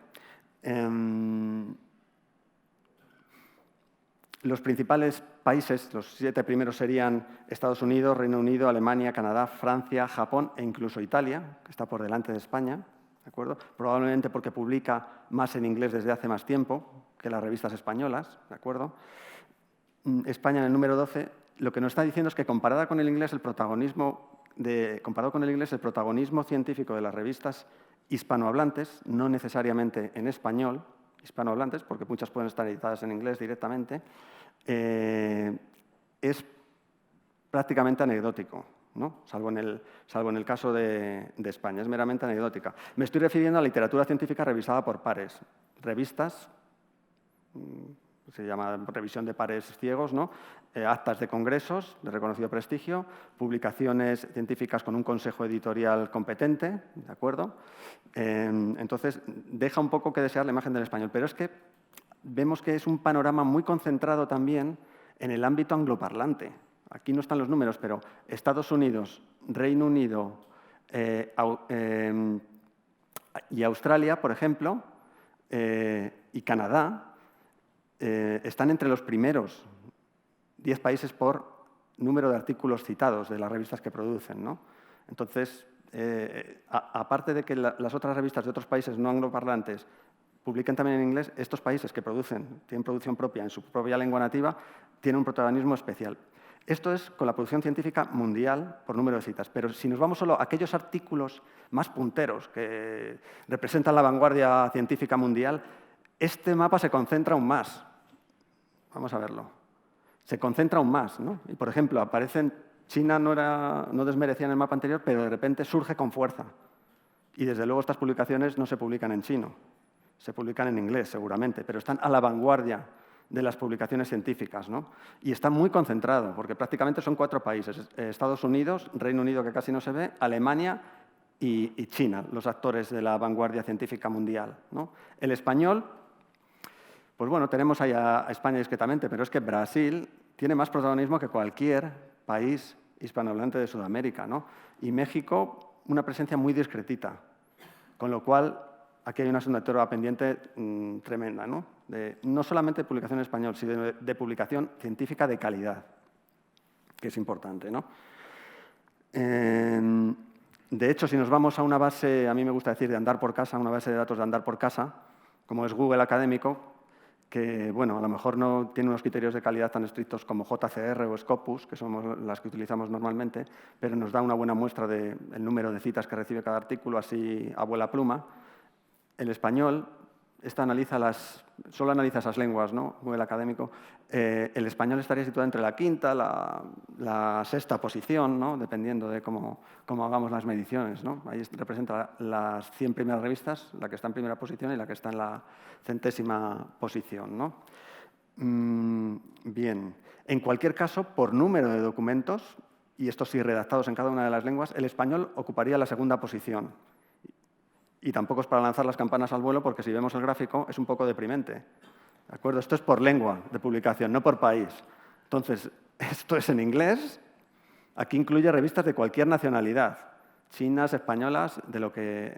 Los principales países, los 7 primeros serían Estados Unidos, Reino Unido, Alemania, Canadá, Francia, Japón e incluso Italia, que está por delante de España, ¿de acuerdo? Probablemente porque publica más en inglés desde hace más tiempo que las revistas españolas, ¿de acuerdo? España en el número 12, lo que nos está diciendo es que comparado con el inglés, el protagonismo científico de las revistas hispanohablantes, no necesariamente en español, hispanohablantes, porque muchas pueden estar editadas en inglés directamente, es prácticamente anecdótico, ¿no? salvo en el caso de España, es meramente anecdótica. Me estoy refiriendo a literatura científica revisada por pares, revistas, se llama revisión de pares ciegos, ¿no? Actas de congresos de reconocido prestigio, publicaciones científicas con un consejo editorial competente, ¿de acuerdo? Entonces, deja un poco que desear la imagen del español, pero es que vemos que es un panorama muy concentrado también en el ámbito angloparlante. Aquí no están los números, pero Estados Unidos, Reino Unido y Australia, por ejemplo, y Canadá, están entre los primeros 10 países por número de artículos citados de las revistas que producen, ¿no? Entonces, aparte de que las otras revistas de otros países no angloparlantes publiquen también en inglés, estos países que tienen producción propia en su propia lengua nativa, tienen un protagonismo especial. Esto es con la producción científica mundial por número de citas, pero si nos vamos solo a aquellos artículos más punteros que representan la vanguardia científica mundial, este mapa se concentra aún más. Vamos a verlo. Se concentra aún más, ¿no? Y, por ejemplo, China no desmerecía en el mapa anterior, pero de repente surge con fuerza. Y, desde luego, estas publicaciones no se publican en chino. Se publican en inglés, seguramente, pero están a la vanguardia de las publicaciones científicas, ¿no? Y está muy concentrado, porque prácticamente son 4 países, Estados Unidos, Reino Unido, que casi no se ve, Alemania y China, los actores de la vanguardia científica mundial, ¿no? El español, pues bueno, tenemos ahí a España discretamente, pero es que Brasil tiene más protagonismo que cualquier país hispanohablante de Sudamérica, ¿no? Y México, una presencia muy discretita, con lo cual aquí hay una asignatura pendiente tremenda, ¿no? No solamente de publicación en español, sino de publicación científica de calidad, que es importante, ¿no? De hecho, si nos vamos a una base, a mí me gusta decir de andar por casa, una base de datos de andar por casa, como es Google Académico, que, bueno, a lo mejor no tiene unos criterios de calidad tan estrictos como JCR o Scopus, que son las que utilizamos normalmente, pero nos da una buena muestra del número de citas que recibe cada artículo, así a vuela pluma. El español, solo analiza esas lenguas, ¿no? Google Académico. El español estaría situado entre la quinta, la sexta posición, ¿no? Dependiendo de cómo hagamos las mediciones, ¿no? Ahí representa las 100 primeras revistas, la que está en primera posición y la que está en la 100ª posición, ¿no? Bien. En cualquier caso, por número de documentos, y estos sí redactados en cada una de las lenguas, el español ocuparía la 2ª posición. Y tampoco es para lanzar las campanas al vuelo, porque si vemos el gráfico es un poco deprimente. ¿De acuerdo? Esto es por lengua de publicación, no por país. Entonces, esto es en inglés. Aquí incluye revistas de cualquier nacionalidad, chinas, españolas, de lo que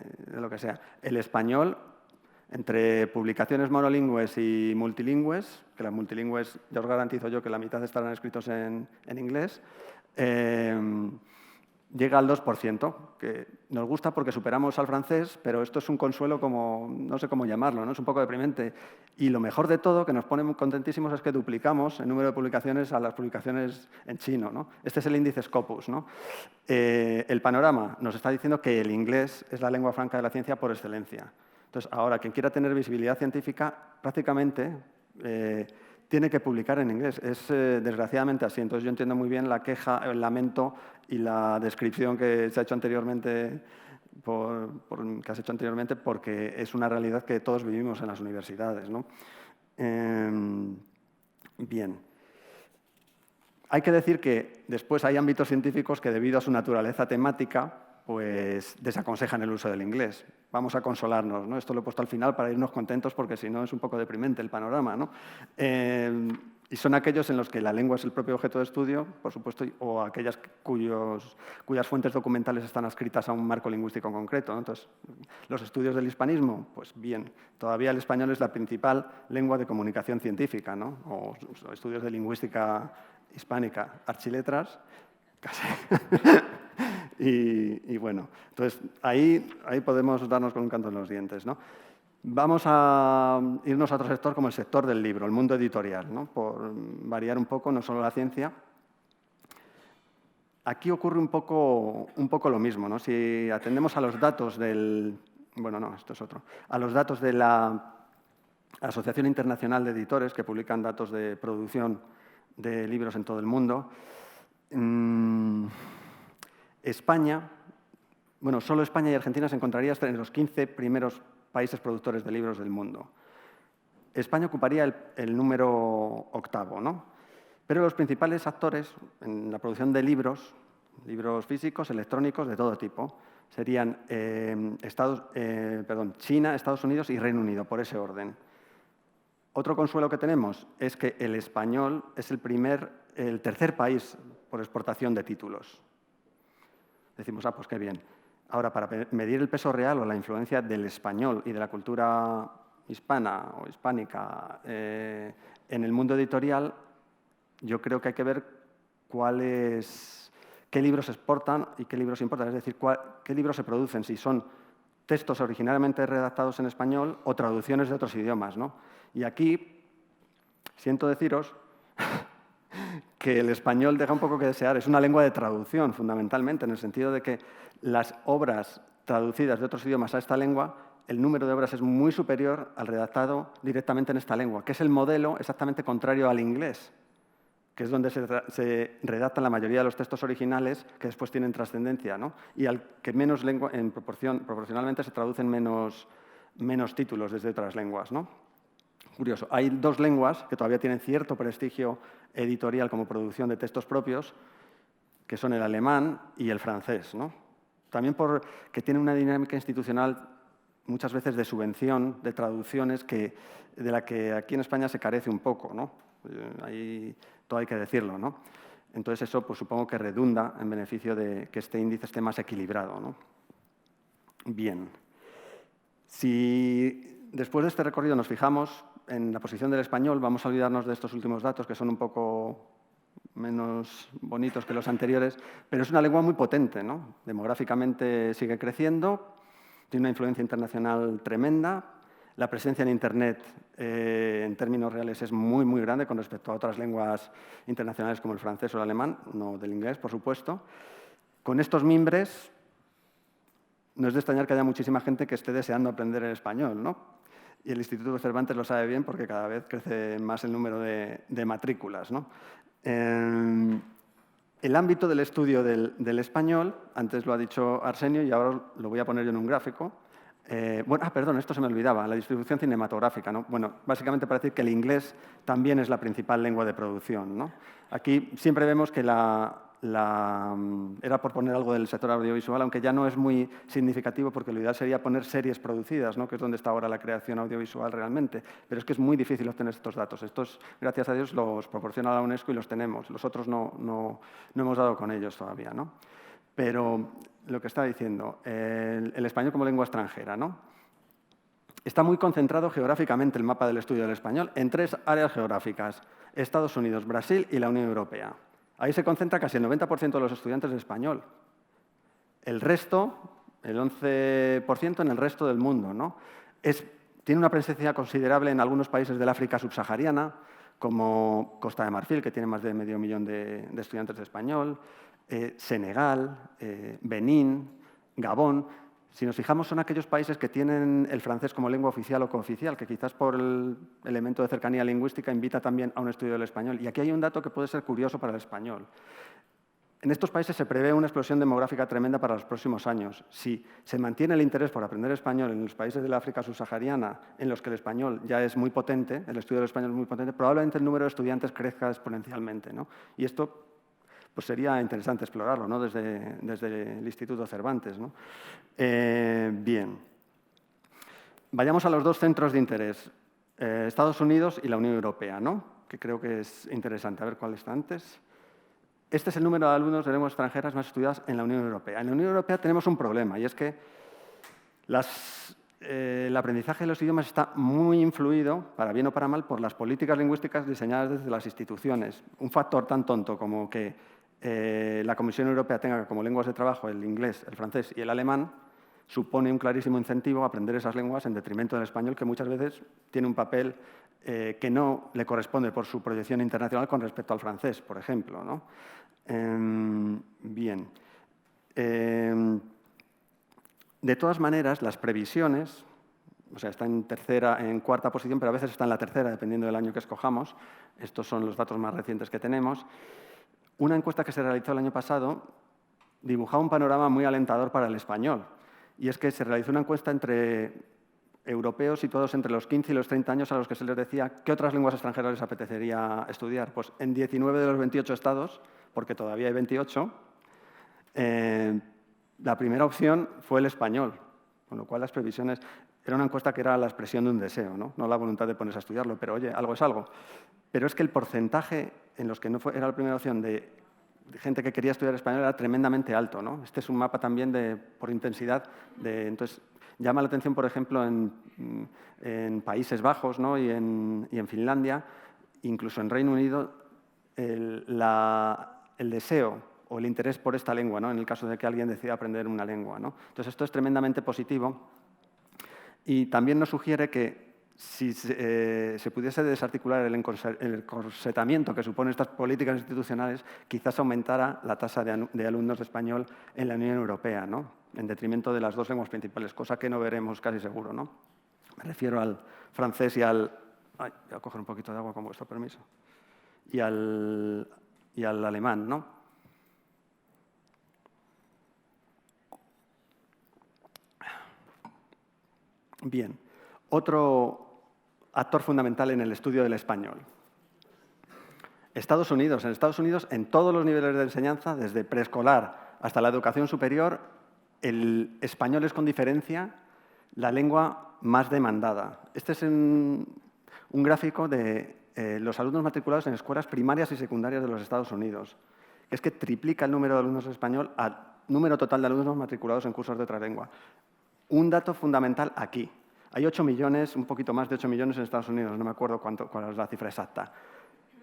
sea. El español, entre publicaciones monolingües y multilingües, que las multilingües ya os garantizo yo que la mitad estarán escritos en inglés, llega al 2%, que nos gusta porque superamos al francés, pero esto es un consuelo como, no sé cómo llamarlo, ¿no? Es un poco deprimente. Y lo mejor de todo, que nos pone muy contentísimos, es que duplicamos el número de publicaciones a las publicaciones en chino, ¿no? Este es el índice Scopus, ¿no? El panorama nos está diciendo que el inglés es la lengua franca de la ciencia por excelencia. Entonces, ahora, quien quiera tener visibilidad científica, prácticamente tiene que publicar en inglés. Es desgraciadamente así. Entonces yo entiendo muy bien la queja, el lamento y la descripción que se ha hecho anteriormente, que has hecho anteriormente, porque es una realidad que todos vivimos en las universidades, ¿no? Bien. Hay que decir que después hay ámbitos científicos que, debido a su naturaleza temática, pues desaconsejan el uso del inglés. Vamos a consolarnos, ¿no? Esto lo he puesto al final para irnos contentos, porque si no es un poco deprimente el panorama, ¿no? Y son aquellos en los que la lengua es el propio objeto de estudio, por supuesto, o aquellas cuyas fuentes documentales están adscritas a un marco lingüístico concreto, ¿no? Entonces, los estudios del hispanismo, pues bien, todavía el español es la principal lengua de comunicación científica, ¿no? O estudios de lingüística hispánica, archiletras, casi. Y bueno, entonces ahí podemos darnos con un canto en los dientes, ¿no? Vamos a irnos a otro sector, como el sector del libro, el mundo editorial, ¿no? Por variar un poco, no solo la ciencia. Aquí ocurre un poco lo mismo, ¿no? Si atendemos a los datos del... Bueno, no, esto es otro. A los datos de la Asociación Internacional de Editores, que publican datos de producción de libros en todo el mundo, España, bueno, solo España y Argentina se encontrarían en los 15 primeros países productores de libros del mundo. España ocuparía el número 8º, ¿no? Pero los principales actores en la producción de libros físicos, electrónicos, de todo tipo, serían China, Estados Unidos y Reino Unido, por ese orden. Otro consuelo que tenemos es que el español es el tercer país por exportación de títulos. Decimos, pues qué bien. Ahora, para medir el peso real o la influencia del español y de la cultura hispana o hispánica en el mundo editorial, yo creo que hay que ver qué libros se exportan y qué libros se importan, es decir, qué libros se producen, si son textos originalmente redactados en español o traducciones de otros idiomas, ¿no? Y aquí siento deciros que el español deja un poco que desear. Es una lengua de traducción, fundamentalmente, en el sentido de que las obras traducidas de otros idiomas a esta lengua, el número de obras es muy superior al redactado directamente en esta lengua, que es el modelo exactamente contrario al inglés, que es donde se redactan la mayoría de los textos originales que después tienen trascendencia, ¿no? Y al que menos lengua, proporcionalmente se traducen menos títulos desde otras lenguas, ¿no? curioso. Hay dos lenguas que todavía tienen cierto prestigio editorial como producción de textos propios, que son el alemán y el francés, ¿no? También porque tienen una dinámica institucional muchas veces de subvención, de traducciones, de la que aquí en España se carece un poco, ¿no? Ahí todo hay que decirlo, ¿no? Entonces eso pues, supongo que redunda en beneficio de que este índice esté más equilibrado, ¿no? Bien. Si después de este recorrido nos fijamos en la posición del español, vamos a olvidarnos de estos últimos datos que son un poco menos bonitos que los anteriores, pero es una lengua muy potente, ¿no? Demográficamente sigue creciendo, tiene una influencia internacional tremenda, la presencia en Internet en términos reales es muy, muy grande con respecto a otras lenguas internacionales como el francés o el alemán, no del inglés, por supuesto. Con estos mimbres, no es de extrañar que haya muchísima gente que esté deseando aprender el español, ¿no? Y el Instituto Cervantes lo sabe bien porque cada vez crece más el número de matrículas, ¿no? El ámbito del estudio del español, antes lo ha dicho Arsenio y ahora lo voy a poner yo en un gráfico. Perdón, esto se me olvidaba, la distribución cinematográfica, ¿no? Bueno, básicamente para decir que el inglés también es la principal lengua de producción, ¿no? Aquí siempre vemos que era por poner algo del sector audiovisual, aunque ya no es muy significativo porque lo ideal sería poner series producidas, ¿no? Que es donde está ahora la creación audiovisual realmente. Pero es que es muy difícil obtener estos datos. Estos, gracias a Dios, los proporciona la UNESCO y los tenemos. Los otros no hemos dado con ellos todavía, ¿no? Pero lo que estaba diciendo, el español como lengua extranjera, ¿no? Está muy concentrado geográficamente el mapa del estudio del español en 3 áreas geográficas: Estados Unidos, Brasil y la Unión Europea. Ahí se concentra casi el 90% de los estudiantes de español. El resto, el 11%, en el resto del mundo, ¿no? Tiene una presencia considerable en algunos países del África subsahariana, como Costa de Marfil, que tiene más de medio millón de estudiantes de español, Senegal, Benín, Gabón. Si nos fijamos, son aquellos países que tienen el francés como lengua oficial o cooficial, que quizás por el elemento de cercanía lingüística invita también a un estudio del español. Y aquí hay un dato que puede ser curioso para el español. En estos países se prevé una explosión demográfica tremenda para los próximos años. Si se mantiene el interés por aprender español en los países del África subsahariana, en los que el español ya es muy potente, el estudio del español es muy potente, probablemente el número de estudiantes crezca exponencialmente, ¿no? Y esto pues sería interesante explorarlo, ¿no? desde el Instituto Cervantes, ¿no? Bien. Vayamos a los 2 centros de interés, Estados Unidos y la Unión Europea, ¿no? Que creo que es interesante. A ver cuál está antes. Este es el número de alumnos de lenguas extranjeras más estudiadas en la Unión Europea. En la Unión Europea tenemos un problema, y es que el aprendizaje de los idiomas está muy influido, para bien o para mal, por las políticas lingüísticas diseñadas desde las instituciones. Un factor tan tonto como que la Comisión Europea tenga como lenguas de trabajo el inglés, el francés y el alemán supone un clarísimo incentivo a aprender esas lenguas en detrimento del español, que muchas veces tiene un papel que no le corresponde por su proyección internacional con respecto al francés, por ejemplo, ¿no? Bien. De todas maneras, las previsiones, o sea, está en cuarta posición, pero a veces está en la tercera, dependiendo del año que escojamos. Estos son los datos más recientes que tenemos. Una encuesta que se realizó el año pasado dibujaba un panorama muy alentador para el español. Y es que se realizó una encuesta entre europeos situados entre los 15 y los 30 años a los que se les decía qué otras lenguas extranjeras les apetecería estudiar. Pues en 19 de los 28 estados, porque todavía hay 28, la primera opción fue el español, con lo cual las previsiones... Era una encuesta que era la expresión de un deseo, ¿no? No la voluntad de ponerse a estudiarlo, pero oye, algo es algo. Pero es que el porcentaje en los que no era la primera opción de gente que quería estudiar español era tremendamente alto, ¿no? Este es un mapa también por intensidad. Entonces, llama la atención, por ejemplo, en Países Bajos, ¿no? y en Finlandia, incluso en Reino Unido, el deseo o el interés por esta lengua, ¿no? En el caso de que alguien decida aprender una lengua, ¿no? Entonces, esto es tremendamente positivo. Y también nos sugiere que si se pudiese desarticular el encorsetamiento que suponen estas políticas institucionales, quizás aumentara la tasa de alumnos de español en la Unión Europea, ¿no? En detrimento de las 2 lenguas principales, cosa que no veremos casi seguro, ¿no? Me refiero al francés y al... Voy a coger un poquito de agua con vuestro permiso. Y al alemán, ¿no? Bien. Otro actor fundamental en el estudio del español. En Estados Unidos, en todos los niveles de enseñanza, desde preescolar hasta la educación superior, el español es con diferencia la lengua más demandada. Este es un gráfico de los alumnos matriculados en escuelas primarias y secundarias de los Estados Unidos. Es que triplica el número de alumnos de español al número total de alumnos matriculados en cursos de otra lengua. Un dato fundamental aquí. Hay 8 millones, un poquito más de 8 millones en Estados Unidos, no me acuerdo cuál es la cifra exacta.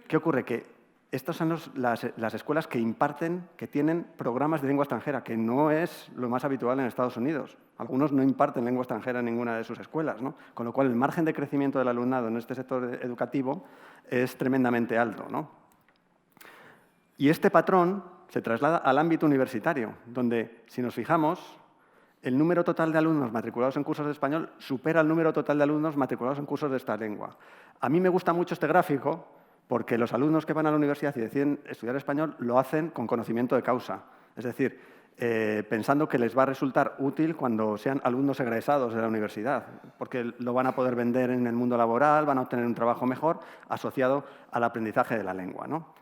¿Qué ocurre? Que estas son las escuelas que imparten, que tienen programas de lengua extranjera, que no es lo más habitual en Estados Unidos. Algunos no imparten lengua extranjera en ninguna de sus escuelas, ¿no? Con lo cual, el margen de crecimiento del alumnado en este sector educativo es tremendamente alto, ¿no? Y este patrón se traslada al ámbito universitario, donde, si nos fijamos, el número total de alumnos matriculados en cursos de español supera el número total de alumnos matriculados en cursos de esta lengua. A mí me gusta mucho este gráfico, porque los alumnos que van a la universidad y deciden estudiar español lo hacen con conocimiento de causa. Es decir, pensando que les va a resultar útil cuando sean alumnos egresados de la universidad, porque lo van a poder vender en el mundo laboral, van a obtener un trabajo mejor asociado al aprendizaje de la lengua, ¿no?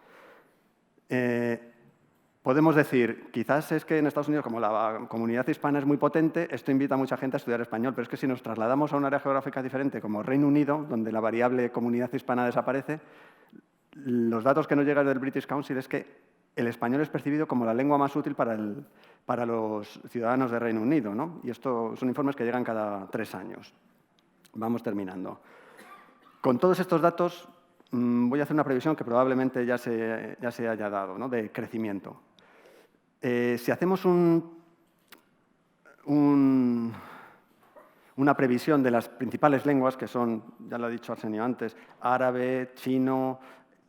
Podemos decir, quizás es que en Estados Unidos, como la comunidad hispana es muy potente, esto invita a mucha gente a estudiar español, pero es que si nos trasladamos a un área geográfica diferente, como Reino Unido, donde la variable comunidad hispana desaparece, los datos que nos llegan del British Council es que el español es percibido como la lengua más útil para los ciudadanos de Reino Unido, ¿no? Y estos son informes que llegan cada 3 años. Vamos terminando. Con todos estos datos, voy a hacer una previsión que probablemente ya se haya dado, ¿no? De crecimiento. Si hacemos una previsión de las principales lenguas, que son, ya lo ha dicho Arsenio antes, árabe, chino,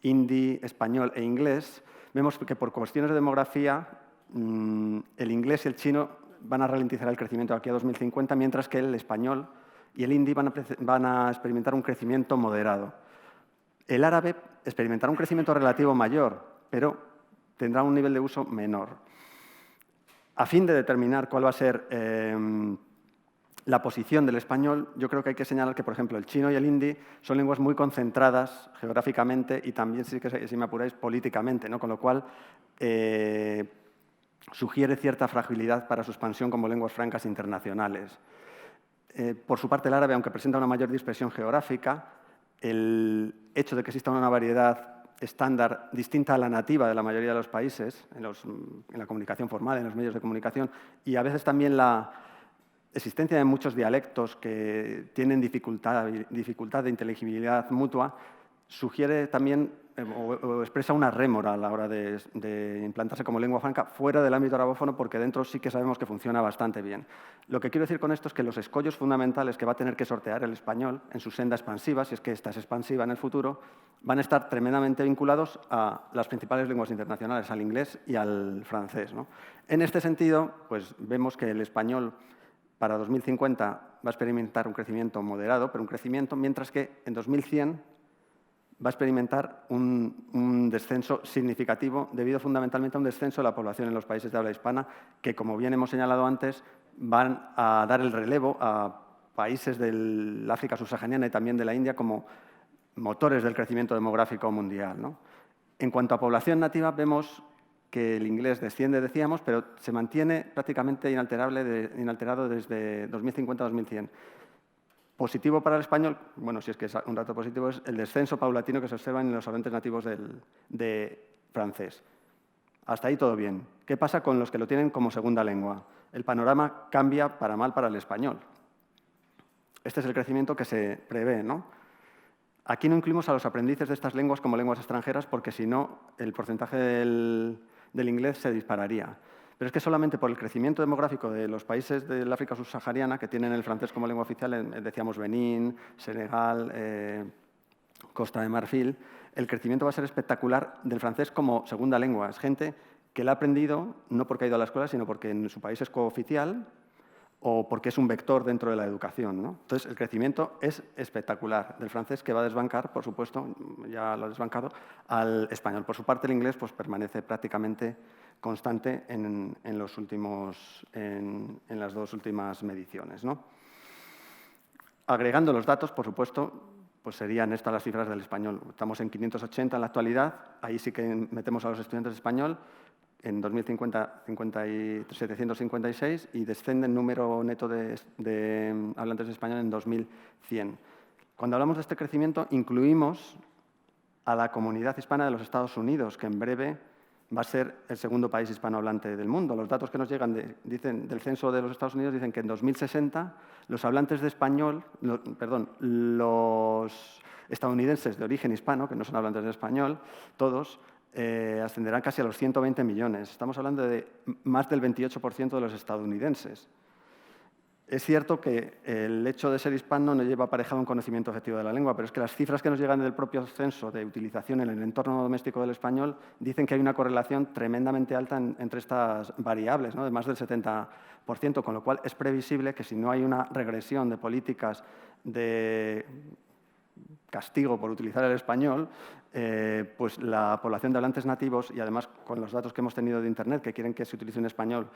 hindi, español e inglés, vemos que por cuestiones de demografía el inglés y el chino van a ralentizar el crecimiento de aquí a 2050, mientras que el español y el hindi van a experimentar un crecimiento moderado. El árabe experimentará un crecimiento relativo mayor, pero tendrá un nivel de uso menor. A fin de determinar cuál va a ser la posición del español, yo creo que hay que señalar que, por ejemplo, el chino y el hindi son lenguas muy concentradas geográficamente y también, si me apuráis, políticamente, ¿no? Con lo cual sugiere cierta fragilidad para su expansión como lenguas francas internacionales. Por su parte, el árabe, aunque presenta una mayor dispersión geográfica, el hecho de que exista una variedad estándar distinta a la nativa de la mayoría de los países, en la comunicación formal, en los medios de comunicación, y a veces también la existencia de muchos dialectos que tienen dificultad de inteligibilidad mutua, sugiere también o expresa una rémora a la hora de implantarse como lengua franca fuera del ámbito arabófono, porque dentro sí que sabemos que funciona bastante bien. Lo que quiero decir con esto es que los escollos fundamentales que va a tener que sortear el español en su senda expansiva, si es que esta es expansiva en el futuro, van a estar tremendamente vinculados a las principales lenguas internacionales, al inglés y al francés, ¿no? En este sentido, pues vemos que el español para 2050 va a experimentar un crecimiento moderado, pero un crecimiento, mientras que en 2100 va a experimentar un descenso significativo debido fundamentalmente a un descenso de la población en los países de habla hispana que, como bien hemos señalado antes, van a dar el relevo a países del África subsahariana y también de la India como motores del crecimiento demográfico mundial, ¿no? En cuanto a población nativa, vemos que el inglés desciende, decíamos, pero se mantiene prácticamente inalterado desde 2050 a 2100. Positivo para el español, bueno, si es que es un dato positivo, es el descenso paulatino que se observa en los hablantes nativos de francés. Hasta ahí todo bien. ¿Qué pasa con los que lo tienen como segunda lengua? El panorama cambia para mal para el español. Este es el crecimiento que se prevé, ¿no? Aquí no incluimos a los aprendices de estas lenguas como lenguas extranjeras, porque si no, el porcentaje del inglés se dispararía. Pero es que solamente por el crecimiento demográfico de los países del África subsahariana, que tienen el francés como lengua oficial, decíamos Benín, Senegal, Costa de Marfil, el crecimiento va a ser espectacular del francés como segunda lengua. Es gente que la ha aprendido no porque ha ido a la escuela, sino porque en su país es cooficial o porque es un vector dentro de la educación, ¿no? Entonces, el crecimiento es espectacular del francés, que va a desbancar, por supuesto, ya lo ha desbancado, al español. Por su parte, el inglés pues, permanece prácticamente constante en las dos últimas mediciones, ¿no? Agregando los datos, por supuesto, pues serían estas las cifras del español. Estamos en 580 en la actualidad, ahí sí que metemos a los estudiantes de español. En 2050, 756 y desciende el número neto de hablantes de español en 2100. Cuando hablamos de este crecimiento, incluimos a la comunidad hispana de los Estados Unidos, que en breve va a ser el segundo país hispanohablante del mundo. Los datos que nos llegan del censo de los Estados Unidos dicen que en 2060 los hablantes de español, los estadounidenses de origen hispano, que no son hablantes de español, todos, ascenderán casi a los 120 millones. Estamos hablando de más del 28% de los estadounidenses. Es cierto que el hecho de ser hispano no lleva aparejado un conocimiento efectivo de la lengua, pero es que las cifras que nos llegan del propio censo de utilización en el entorno doméstico del español dicen que hay una correlación tremendamente alta entre estas variables, ¿no? De más del 70%, con lo cual es previsible que si no hay una regresión de políticas de castigo por utilizar el español, pues la población de hablantes nativos, y además con los datos que hemos tenido de Internet, que quieren que se utilice un español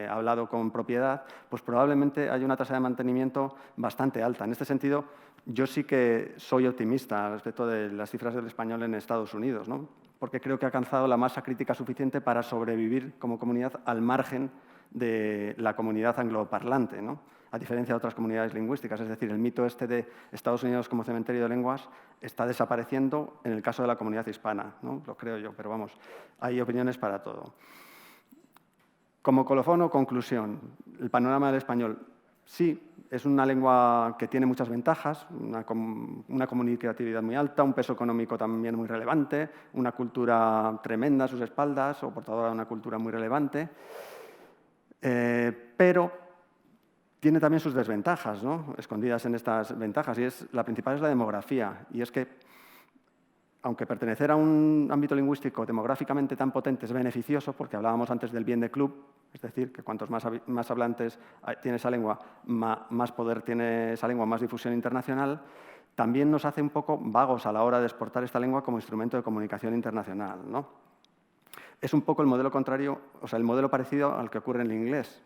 hablado con propiedad, pues probablemente haya una tasa de mantenimiento bastante alta. En este sentido, yo sí que soy optimista respecto de las cifras del español en Estados Unidos, ¿no? Porque creo que ha alcanzado la masa crítica suficiente para sobrevivir como comunidad al margen de la comunidad angloparlante, ¿no? A diferencia de otras comunidades lingüísticas. Es decir, el mito este de Estados Unidos como cementerio de lenguas está desapareciendo en el caso de la comunidad hispana, ¿no? Lo creo yo, pero vamos, hay opiniones para todo. Como colofón o conclusión, el panorama del español. Sí, es una lengua que tiene muchas ventajas, una comunicatividad muy alta, un peso económico también muy relevante, una cultura tremenda a sus espaldas, o portadora de una cultura muy relevante, pero tiene también sus desventajas, ¿no? Escondidas en estas ventajas, y la principal es la demografía, y es que aunque pertenecer a un ámbito lingüístico demográficamente tan potente es beneficioso, porque hablábamos antes del bien de club, es decir, que cuantos más hablantes tiene esa lengua, más poder tiene esa lengua, más difusión internacional, también nos hace un poco vagos a la hora de exportar esta lengua como instrumento de comunicación internacional, ¿no? Es un poco el modelo contrario, o sea, el modelo parecido al que ocurre en el inglés.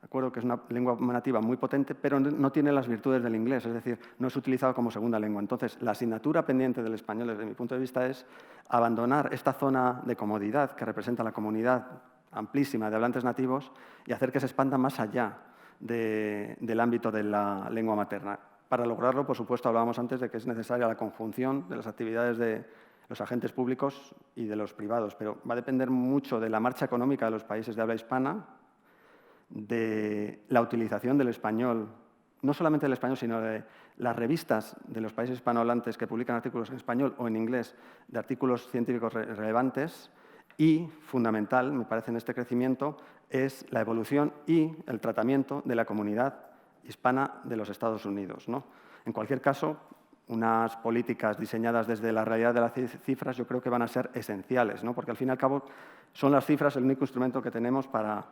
De acuerdo que es una lengua nativa muy potente, pero no tiene las virtudes del inglés, es decir, no es utilizado como segunda lengua. Entonces, la asignatura pendiente del español, desde mi punto de vista, es abandonar esta zona de comodidad que representa la comunidad amplísima de hablantes nativos y hacer que se expanda más allá del ámbito de la lengua materna. Para lograrlo, por supuesto, hablábamos antes de que es necesaria la conjunción de las actividades de los agentes públicos y de los privados, pero va a depender mucho de la marcha económica de los países de habla hispana, de la utilización del español, no solamente del español, sino de las revistas de los países hispanohablantes que publican artículos en español o en inglés, de artículos científicos relevantes, y, fundamental, me parece, en este crecimiento, es la evolución y el tratamiento de la comunidad hispana de los Estados Unidos, ¿no? En cualquier caso, unas políticas diseñadas desde la realidad de las cifras yo creo que van a ser esenciales, ¿no? Porque al fin y al cabo son las cifras el único instrumento que tenemos para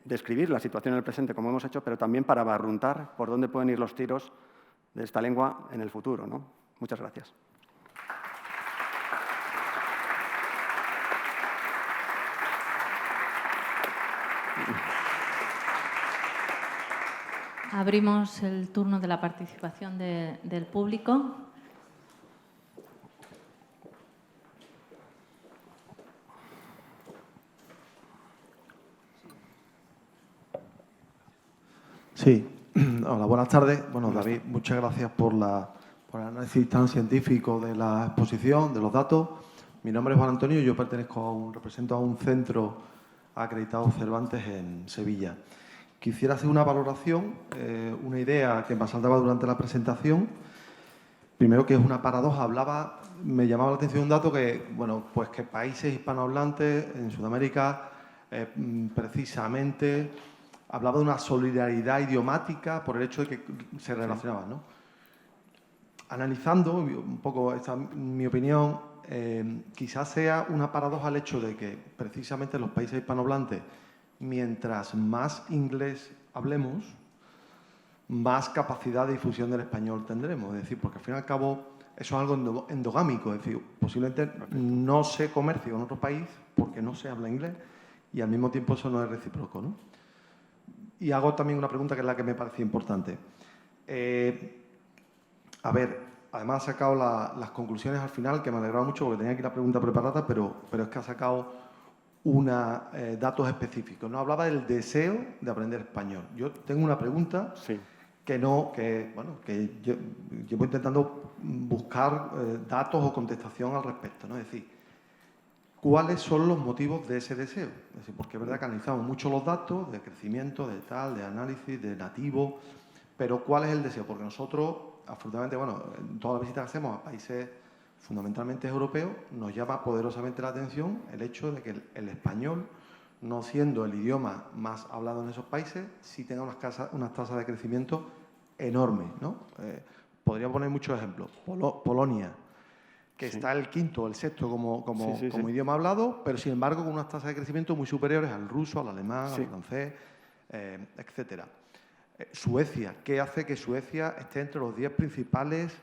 describir la situación en el presente, como hemos hecho, pero también para barruntar por dónde pueden ir los tiros de esta lengua en el futuro, ¿no? Muchas gracias. Abrimos el turno de la participación del público. Sí, hola, buenas tardes. Bueno, David, muchas gracias por el análisis tan científico de la exposición, de los datos. Mi nombre es Juan Antonio y yo represento a un centro acreditado Cervantes en Sevilla. Quisiera hacer una valoración, una idea que me asaltaba durante la presentación. Primero, que es una paradoja. Me llamaba la atención un dato que, bueno, pues que países hispanohablantes en Sudamérica precisamente hablaba de una solidaridad idiomática por el hecho de que se relacionaban, ¿no? Analizando un poco, esta mi opinión, quizás sea una paradoja el hecho de que precisamente los países hispanohablantes, mientras más inglés hablemos, más capacidad de difusión del español tendremos. Es decir, porque al fin y al cabo eso es algo endogámico. Es decir, posiblemente no se comercie en otro país porque no se habla inglés y al mismo tiempo eso no es recíproco, ¿no? Y hago también una pregunta que es la que me parece importante. A ver, además ha sacado las conclusiones al final, que me alegraba mucho porque tenía aquí la pregunta preparada, pero es que ha sacado datos específicos. No hablaba del deseo de aprender español. Yo tengo una pregunta Sí. que yo llevo intentando buscar datos o contestación al respecto, ¿no? Es decir, ¿cuáles son los motivos de ese deseo? Es decir, porque es verdad que analizamos mucho los datos de crecimiento, de tal, de análisis, de nativo, pero ¿cuál es el deseo? Porque nosotros, afortunadamente, en todas las visitas que hacemos a países fundamentalmente europeos, nos llama poderosamente la atención el hecho de que el español, no siendo el idioma más hablado en esos países, sí tenga unas tasas de crecimiento enormes, ¿no? Podría poner muchos ejemplos. Polonia, que está el quinto o el sexto como idioma hablado, pero sin embargo con unas tasas de crecimiento muy superiores al ruso, al alemán, al francés, etcétera. Suecia, ¿qué hace que Suecia esté entre los 10 principales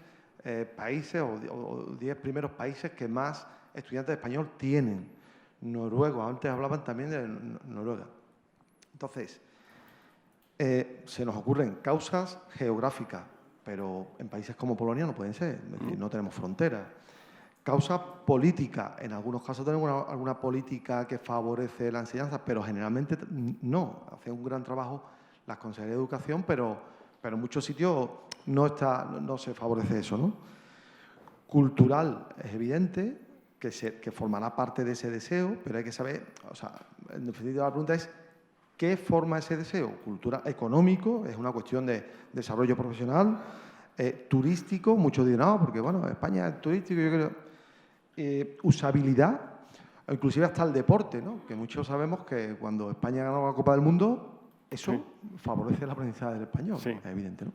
países o 10 primeros países que más estudiantes de español tienen? Noruega, antes hablaban también de Noruega. Entonces, se nos ocurren causas geográficas, pero en países como Polonia no pueden ser, es decir, no tenemos fronteras. Causa política, en algunos casos tenemos alguna política que favorece la enseñanza, pero generalmente no. Hace un gran trabajo las consejerías de educación, pero en muchos sitios no se favorece eso, ¿no? Cultural, es evidente que formará parte de ese deseo, pero hay que saber, en definitiva la pregunta es, ¿qué forma ese deseo? Cultura, económico, es una cuestión de desarrollo profesional, turístico, muchos dirán, no, porque España es turístico, yo creo. Usabilidad, inclusive hasta el deporte, ¿no? Que muchos sabemos que cuando España ganó la Copa del Mundo, eso favorece el aprendizaje del español, es evidente, ¿no?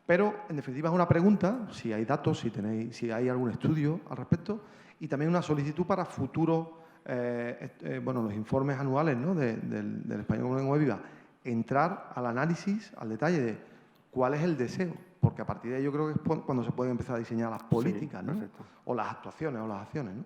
Pero, en definitiva, es una pregunta, si hay datos, si hay algún estudio al respecto, y también una solicitud para futuros, los informes anuales, ¿no? del español como lengua viva, entrar al análisis, al detalle de cuál es el deseo, porque a partir de ahí yo creo que es cuando se pueden empezar a diseñar las políticas, ¿no? O las actuaciones o las acciones, ¿no?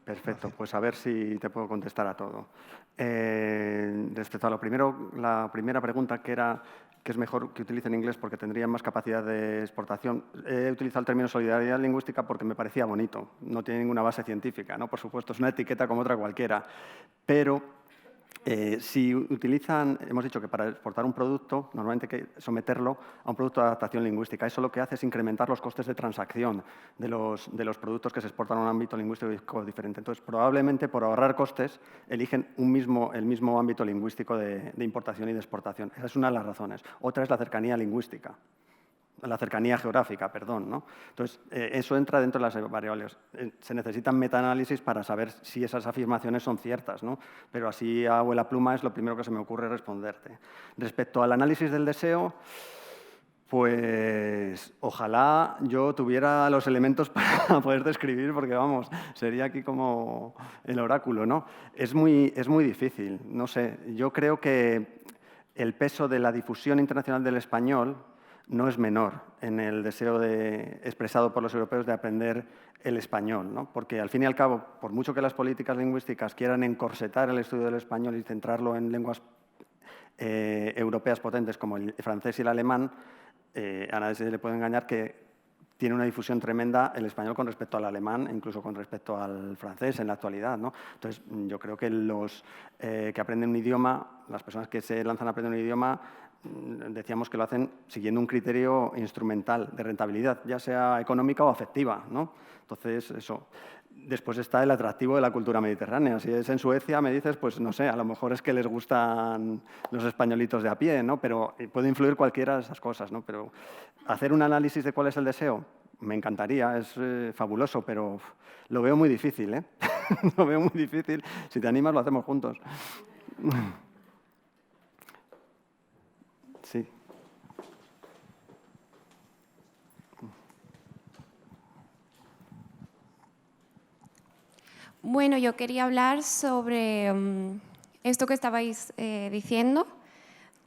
Perfecto, gracias. Pues a ver si te puedo contestar a todo. Respecto a la primera pregunta, que era que es mejor que utilice en inglés porque tendrían más capacidad de exportación. He utilizado el término solidaridad lingüística porque me parecía bonito. No tiene ninguna base científica, ¿no? Por supuesto, es una etiqueta como otra cualquiera. Pero si utilizan, hemos dicho que para exportar un producto, normalmente hay que someterlo a un producto de adaptación lingüística. Eso lo que hace es incrementar los costes de transacción de los productos que se exportan a un ámbito lingüístico diferente. Entonces, probablemente por ahorrar costes, eligen el mismo ámbito lingüístico de importación y de exportación. Esa es una de las razones. Otra es la cercanía lingüística. La cercanía geográfica, perdón, ¿no? Entonces, eso entra dentro de las variables. Se necesitan metaanálisis para saber si esas afirmaciones son ciertas, ¿no? Pero así a vuela pluma es lo primero que se me ocurre responderte. Respecto al análisis del deseo, pues ojalá yo tuviera los elementos para poder describir, porque vamos, sería aquí como el oráculo, ¿no? Es muy difícil, no sé. Yo creo que el peso de la difusión internacional del español no es menor en el deseo expresado por los europeos de aprender el español, ¿no? Porque al fin y al cabo, por mucho que las políticas lingüísticas quieran encorsetar el estudio del español y centrarlo en lenguas europeas potentes como el francés y el alemán, a nadie se le puede engañar que tiene una difusión tremenda el español con respecto al alemán, incluso con respecto al francés en la actualidad, ¿no? Entonces, yo creo que los que aprenden un idioma, las personas que se lanzan a aprender un idioma, decíamos que lo hacen siguiendo un criterio instrumental de rentabilidad, ya sea económica o afectiva, ¿no? Entonces, eso. Después está el atractivo de la cultura mediterránea. Si es en Suecia, me dices, pues no sé, a lo mejor es que les gustan los españolitos de a pie, ¿no? Pero puede influir cualquiera de esas cosas, ¿no? Pero hacer un análisis de cuál es el deseo, me encantaría, es fabuloso, pero lo veo muy difícil, ¿eh? Lo veo muy difícil. Si te animas, lo hacemos juntos. Sí. Bueno, yo quería hablar sobre esto que estabais diciendo.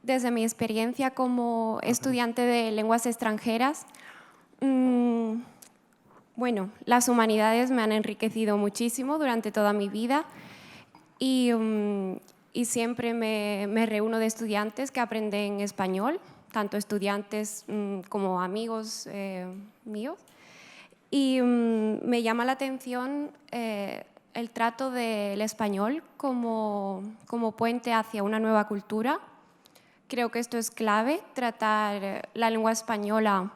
Desde mi experiencia como estudiante de lenguas extranjeras, bueno, las humanidades me han enriquecido muchísimo durante toda mi vida y siempre me reúno de estudiantes que aprenden español, tanto estudiantes como amigos míos. Y me llama la atención el trato del español como puente hacia una nueva cultura. Creo que esto es clave, tratar la lengua española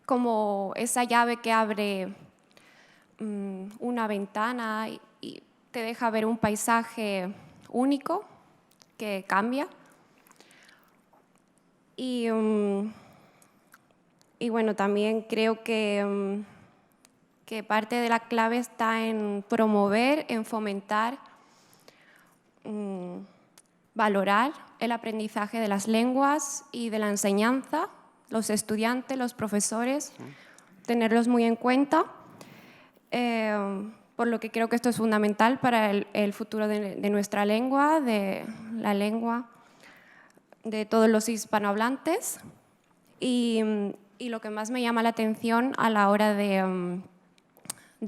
como esa llave que abre una ventana y te deja ver un paisaje único que cambia. Y bueno, también creo que parte de la clave está en promover, en fomentar, valorar el aprendizaje de las lenguas y de la enseñanza, los estudiantes, los profesores, tenerlos muy en cuenta, por lo que creo que esto es fundamental para el futuro de nuestra lengua, de la lengua de todos los hispanohablantes. Y lo que más me llama la atención a la hora de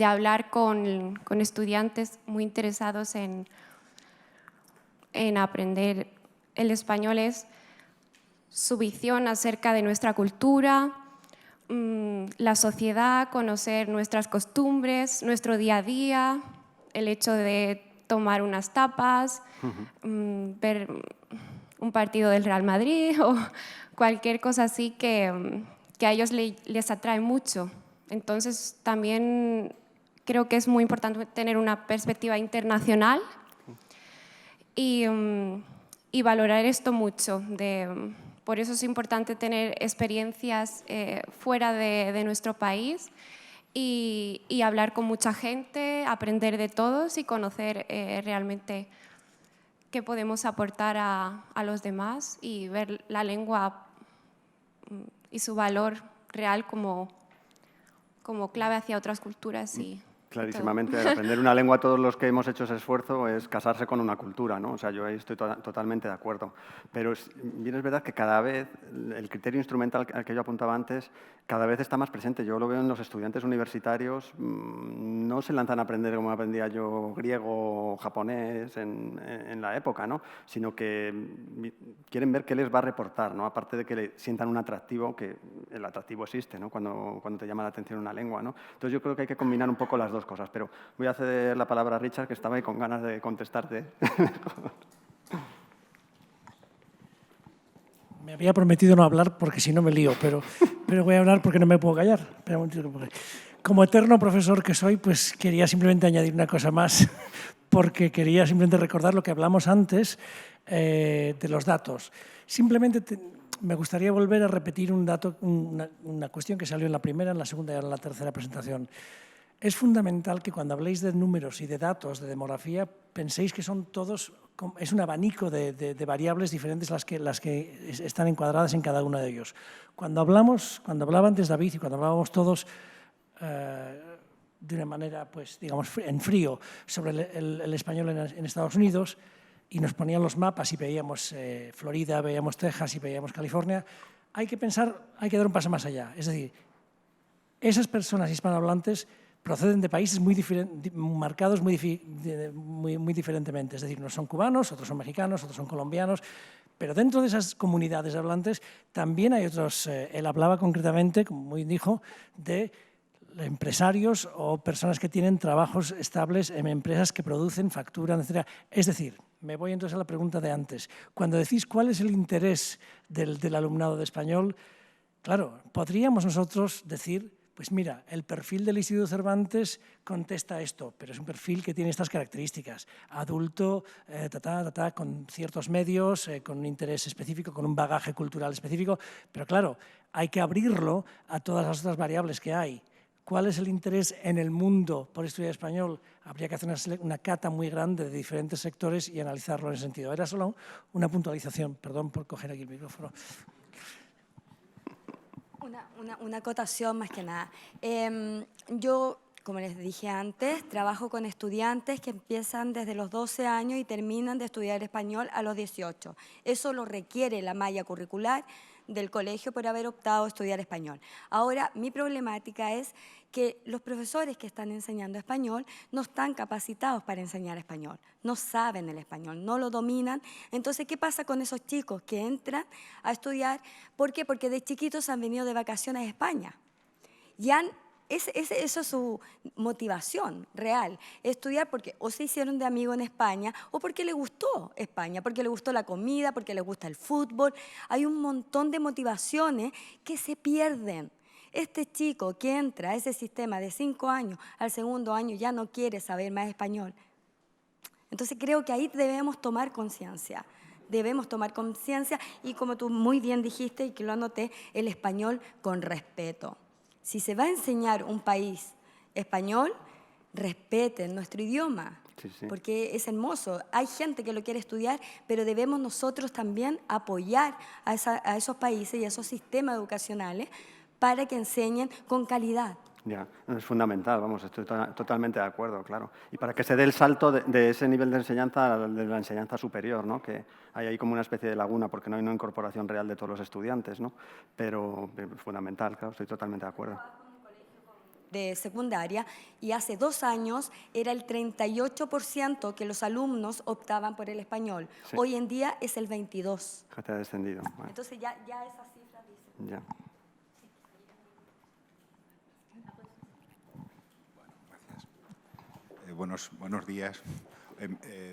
hablar con estudiantes muy interesados en aprender el español es su visión acerca de nuestra cultura, la sociedad, conocer nuestras costumbres, nuestro día a día, el hecho de tomar unas tapas, ver un partido del Real Madrid o cualquier cosa así que a ellos les atrae mucho. Entonces también creo que es muy importante tener una perspectiva internacional y valorar esto mucho. Por eso es importante tener experiencias fuera de nuestro país y hablar con mucha gente, aprender de todos y conocer realmente qué podemos aportar a los demás y ver la lengua y su valor real como clave hacia otras culturas. Clarísimamente, aprender una lengua, todos los que hemos hecho ese esfuerzo, es casarse con una cultura, ¿no? O sea, yo ahí estoy totalmente de acuerdo. Pero bien es verdad que cada vez el criterio instrumental al que yo apuntaba antes, cada vez está más presente. Yo lo veo en los estudiantes universitarios, no se lanzan a aprender como aprendía yo griego o japonés en la época, ¿no? Sino que quieren ver qué les va a reportar, ¿no? Aparte de que le sientan un atractivo, que el atractivo existe, ¿no? Cuando te llama la atención una lengua, ¿no? Entonces yo creo que hay que combinar un poco las dos cosas, pero voy a ceder la palabra a Richard, que estaba ahí con ganas de contestarte. Me había prometido no hablar porque si no me lío, pero voy a hablar porque no me puedo callar. Como eterno profesor que soy, pues quería simplemente añadir una cosa más, porque quería simplemente recordar lo que hablamos antes de los datos. Simplemente me gustaría volver a repetir un dato, una cuestión que salió en la primera, en la segunda y ahora en la tercera presentación. Es fundamental que cuando habléis de números y de datos, de demografía, penséis que son todos, es un abanico de variables diferentes las que están encuadradas en cada uno de ellos. Cuando hablaba antes David y cuando hablábamos todos de una manera, pues, digamos, en frío sobre el español en Estados Unidos y nos ponían los mapas y veíamos Florida, veíamos Texas y veíamos California, hay que dar un paso más allá. Es decir, esas personas hispanohablantes proceden de países marcados muy diferentemente. Es decir, unos son cubanos, otros son mexicanos, otros son colombianos, pero dentro de esas comunidades hablantes también hay otros. Él hablaba concretamente, como muy dijo, de empresarios o personas que tienen trabajos estables en empresas que producen, facturan, etc. Es decir, me voy entonces a la pregunta de antes. Cuando decís cuál es el interés del alumnado de español, claro, podríamos nosotros decir, pues mira, el perfil del Instituto Cervantes contesta esto, pero es un perfil que tiene estas características. Adulto, con ciertos medios, con un interés específico, con un bagaje cultural específico, pero claro, hay que abrirlo a todas las otras variables que hay. ¿Cuál es el interés en el mundo por estudiar español? Habría que hacer una cata muy grande de diferentes sectores y analizarlo en ese sentido. Era solo una puntualización. Perdón por coger aquí el micrófono. Una acotación más que nada. Yo, como les dije antes, trabajo con estudiantes que empiezan desde los 12 años y terminan de estudiar español a los 18. Eso lo requiere la malla curricular del colegio por haber optado a estudiar español. Ahora, mi problemática es que los profesores que están enseñando español no están capacitados para enseñar español, no saben el español, no lo dominan. Entonces, ¿qué pasa con esos chicos que entran a estudiar? ¿Por qué? Porque de chiquitos han venido de vacaciones a España. Eso es su motivación real, estudiar porque o se hicieron de amigos en España o porque les gustó España, porque les gustó la comida, porque les gusta el fútbol. Hay un montón de motivaciones que se pierden. Este chico que entra a ese sistema de 5 años, al segundo año ya no quiere saber más español. Entonces creo que ahí debemos tomar conciencia. Debemos tomar conciencia y, como tú muy bien dijiste y que lo anoté, el español con respeto. Si se va a enseñar un país español, respeten nuestro idioma, porque es hermoso. Hay gente que lo quiere estudiar, pero debemos nosotros también apoyar a esos países y a esos sistemas educacionales para que enseñen con calidad. Ya, es fundamental, vamos, estoy totalmente de acuerdo, claro. Y para que se dé el salto de ese nivel de enseñanza a de la enseñanza superior, ¿no? Que hay ahí como una especie de laguna porque no hay una incorporación real de todos los estudiantes, ¿no? Pero es fundamental, claro, estoy totalmente de acuerdo. De secundaria, y hace 2 años era el 38% que los alumnos optaban por el español. Sí. Hoy en día es el 22%. Fíjate, ha descendido. Bueno. Entonces ya esas cifras dicen. Ya. Buenos días.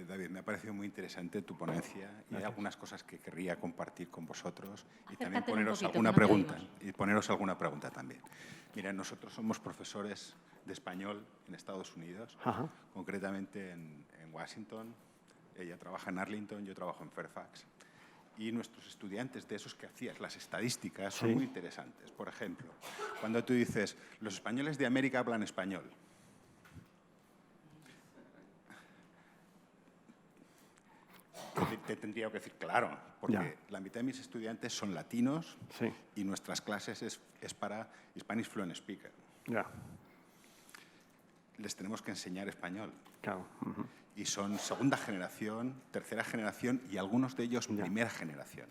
David, me ha parecido muy interesante tu ponencia y hay algunas cosas que querría compartir con vosotros y también poneros alguna pregunta también. Mira, nosotros somos profesores de español en Estados Unidos, concretamente en Washington. Ella trabaja en Arlington, yo trabajo en Fairfax. Y nuestros estudiantes, de esos que hacías, las estadísticas, son muy interesantes. Por ejemplo, cuando tú dices, los españoles de América hablan español. Te tendría que decir, claro, porque la mitad de mis estudiantes son latinos y nuestras clases es para Spanish Fluent Speaker. Les tenemos que enseñar español. Claro. Y son segunda generación, tercera generación y algunos de ellos primera generación.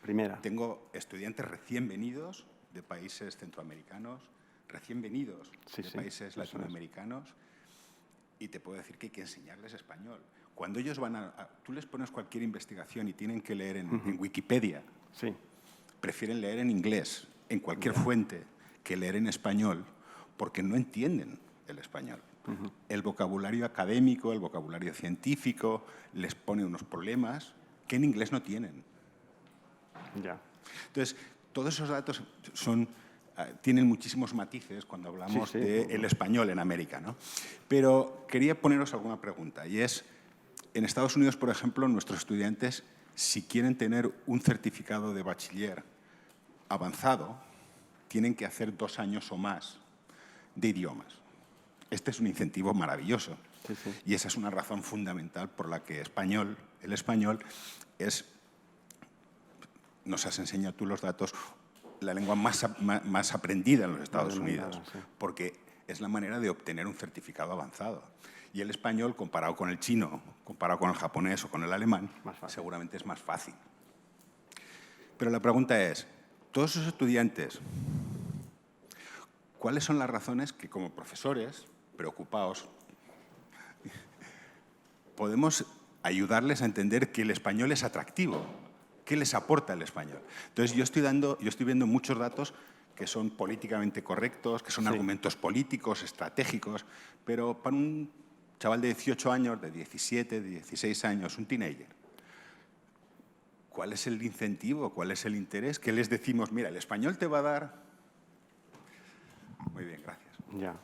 Primera. Tengo estudiantes recién venidos de países centroamericanos, recién venidos de países latinoamericanos, y te puedo decir que hay que enseñarles español. Cuando ellos tú les pones cualquier investigación y tienen que leer en Wikipedia, prefieren leer en inglés, en cualquier fuente, que leer en español, porque no entienden el español. El vocabulario académico, el vocabulario científico, les pone unos problemas que en inglés no tienen. Entonces, todos esos datos tienen muchísimos matices cuando hablamos del español en América, ¿no? Pero quería poneros alguna pregunta, y es, en Estados Unidos, por ejemplo, nuestros estudiantes, si quieren tener un certificado de bachiller avanzado, tienen que hacer 2 años o más de idiomas. Este es un incentivo maravilloso. Y esa es una razón fundamental por la que el español es, nos has enseñado tú los datos, la lengua más aprendida en los Estados Unidos, porque es la manera de obtener un certificado avanzado. Y el español, comparado con el chino, comparado con el japonés o con el alemán, seguramente es más fácil. Pero la pregunta es, todos esos estudiantes, ¿cuáles son las razones que, como profesores preocupados, podemos ayudarles a entender que el español es atractivo? ¿Qué les aporta el español? Entonces, yo estoy viendo muchos datos que son políticamente correctos, que son argumentos políticos, estratégicos, pero para un chaval de 18 años, de 17, de 16 años, un teenager, ¿cuál es el incentivo? ¿Cuál es el interés? ¿Qué les decimos? Mira, el español te va a dar... Muy bien, gracias. Ya.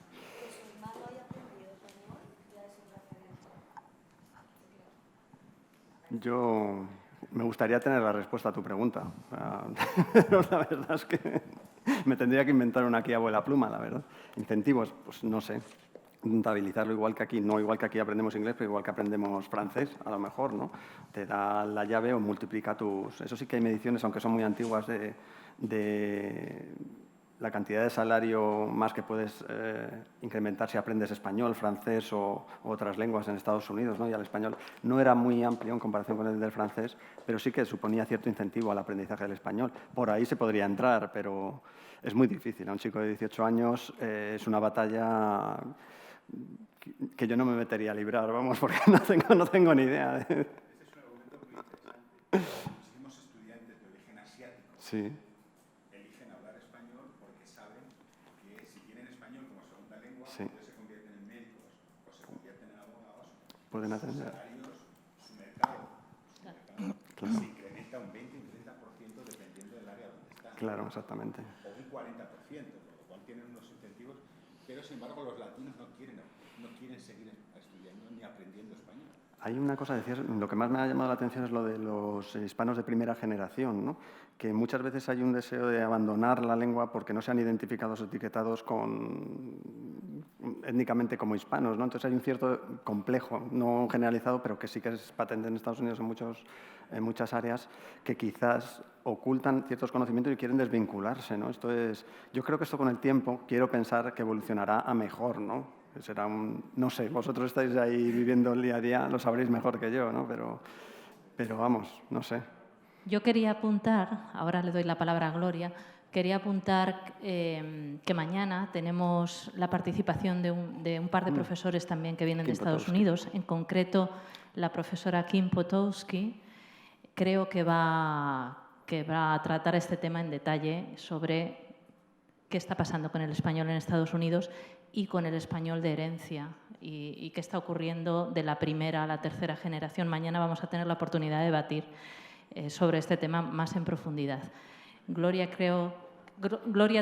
Yo me gustaría tener la respuesta a tu pregunta, pero la verdad es que me tendría que inventar una aquí a vuela pluma, la verdad. Incentivos, pues no sé, contabilizarlo igual que aquí, no igual que aquí aprendemos inglés, pero igual que aprendemos francés, a lo mejor, ¿no? Te da la llave o multiplica tus... Eso sí que hay mediciones, aunque son muy antiguas, de la cantidad de salario más que puedes incrementar si aprendes español, francés o otras lenguas en Estados Unidos, ¿no? Y el español no era muy amplio en comparación con el del francés, pero sí que suponía cierto incentivo al aprendizaje del español. Por ahí se podría entrar, pero es muy difícil. A un chico de 18 años es una batalla que yo no me metería a librar, vamos, porque no tengo ni idea. Este es un argumento muy interesante. Muchísimos estudiantes de origen asiático Sí. eligen hablar español porque saben que si tienen español como segunda lengua, Sí. ellos se convierten en médicos o se convierten en abogados, Pueden sus atender. salarios, su mercado Claro. se incrementa un 20 y un 30% dependiendo del área donde están. Claro, exactamente. O un 40%, por lo cual tienen unos incentivos, pero sin embargo los latinos no quieren seguir estudiando ni aprendiendo español. Hay una cosa, decías, lo que más me ha llamado la atención es lo de los hispanos de primera generación, ¿no? Que muchas veces hay un deseo de abandonar la lengua porque no sean identificados o etiquetados étnicamente como hispanos, ¿no? Entonces hay un cierto complejo, no generalizado, pero que sí que es patente en Estados Unidos en muchas áreas, que quizás ocultan ciertos conocimientos y quieren desvincularse, ¿no? Yo creo que esto con el tiempo, quiero pensar que evolucionará a mejor, ¿no? Será no sé, vosotros estáis ahí viviendo el día a día, lo sabréis mejor que yo, ¿no? Pero vamos, no sé. Yo quería apuntar, ahora le doy la palabra a Gloria, quería apuntar que mañana tenemos la participación de un par de profesores también que vienen de Estados Unidos, en concreto la profesora Kim Potowski. Creo que va a tratar este tema en detalle sobre qué está pasando con el español en Estados Unidos y con el español de herencia y qué está ocurriendo de la primera a la tercera generación. Mañana vamos a tener la oportunidad de debatir sobre este tema más en profundidad. Gloria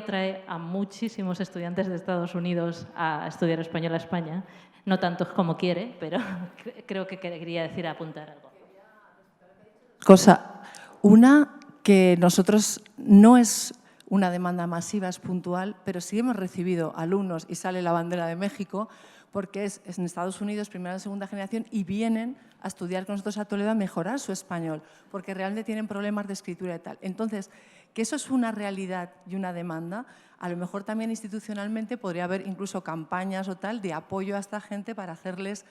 trae a muchísimos estudiantes de Estados Unidos a estudiar español a España, no tantos como quiere, pero creo que quería apuntar algo. Cosa, una que nosotros no es una demanda masiva, es puntual, pero sí hemos recibido alumnos y sale la bandera de México porque es en Estados Unidos, primera y segunda generación, y vienen a estudiar con nosotros a Toledo a mejorar su español, porque realmente tienen problemas de escritura y tal. Entonces, que eso es una realidad y una demanda, a lo mejor también institucionalmente podría haber incluso campañas o tal de apoyo a esta gente para hacerles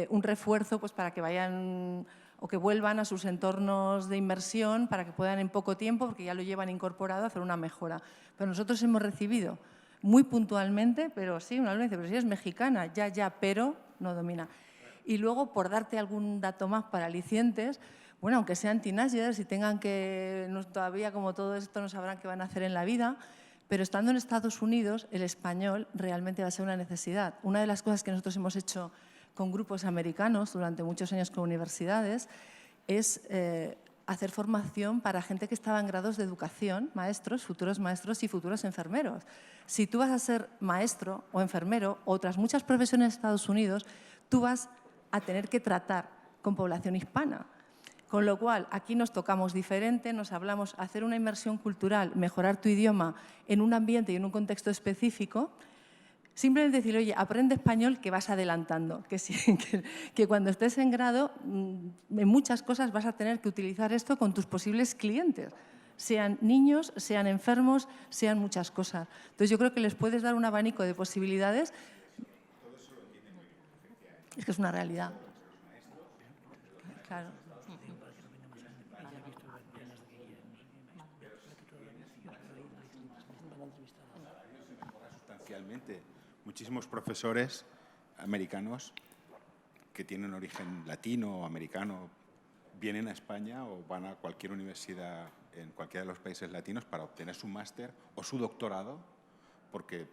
un refuerzo, pues para que vayan o que vuelvan a sus entornos de inmersión para que puedan en poco tiempo, porque ya lo llevan incorporado, hacer una mejora. Pero nosotros hemos recibido muy puntualmente, pero sí, una alumna dice, pero si es mexicana, ya, pero no domina. Y luego, por darte algún dato más para alicientes, bueno, aunque sean teenagers y tengan que, todavía como todo esto no sabrán qué van a hacer en la vida, pero estando en Estados Unidos, el español realmente va a ser una necesidad. Una de las cosas que nosotros hemos hecho con grupos americanos durante muchos años con universidades es hacer formación para gente que estaba en grados de educación, maestros, futuros maestros y futuros enfermeros. Si tú vas a ser maestro o enfermero o otras muchas profesiones en Estados Unidos, tú vas a tener que tratar con población hispana. Con lo cual, aquí nos tocamos diferente, nos hablamos, hacer una inmersión cultural, mejorar tu idioma en un ambiente y en un contexto específico. Simplemente decir, oye, aprende español que vas adelantando, que cuando estés en grado, en muchas cosas vas a tener que utilizar esto con tus posibles clientes, sean niños, sean enfermos, sean muchas cosas. Entonces yo creo que les puedes dar un abanico de posibilidades. Es que es una realidad. Claro. Sustancialmente. Muchísimos profesores americanos que tienen origen latino o americano vienen a España o van a cualquier universidad en cualquiera de los países latinos para obtener su máster o su doctorado, porque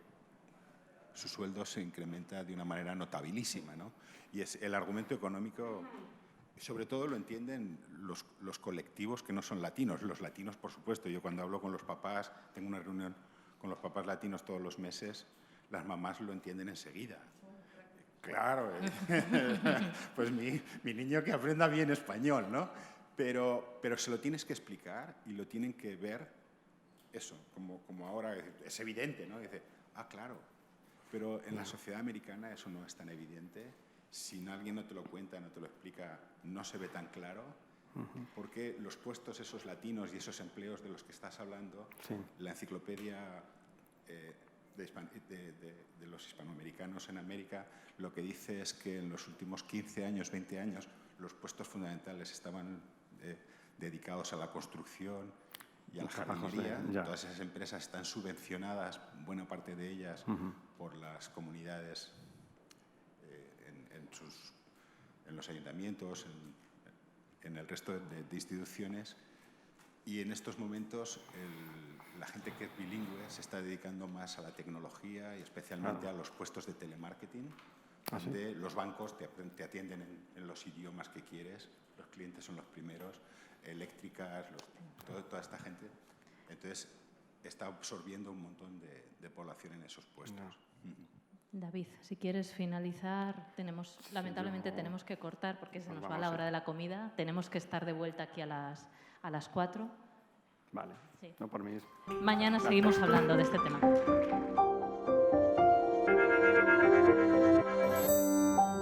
su sueldo se incrementa de una manera notabilísima, ¿no? Y es el argumento económico, sobre todo lo entienden los colectivos que no son latinos. Los latinos, por supuesto. Yo cuando hablo con los papás, tengo una reunión con los papás latinos todos los meses, las mamás lo entienden enseguida. Claro, pues mi niño que aprenda bien español, ¿no? Pero se lo tienes que explicar y lo tienen que ver, eso, como ahora es evidente, ¿no? Dice, claro, pero en la sociedad americana eso no es tan evidente. Si alguien no te lo cuenta, no te lo explica, no se ve tan claro, porque los puestos esos latinos y esos empleos de los que estás hablando, sí. La enciclopedia de los hispanoamericanos en América, lo que dice es que en los últimos 15 años, 20 años, los puestos fundamentales estaban dedicados a la construcción y a la jardinería. Todas esas empresas están subvencionadas, buena parte de ellas, por las comunidades en los ayuntamientos, en el resto de instituciones. Y en estos momentos la gente que es bilingüe se está dedicando más a la tecnología y especialmente a los puestos de telemarketing, donde los bancos te atienden en los idiomas que quieres, los clientes son los primeros, eléctricas, toda esta gente. Entonces, está absorbiendo un montón de población en esos puestos. David, si quieres finalizar, lamentablemente tenemos que cortar porque se nos va la hora de la comida. Tenemos que estar de vuelta aquí a las 4. Vale, sí. No por mí. Mañana seguimos hablando de este tema.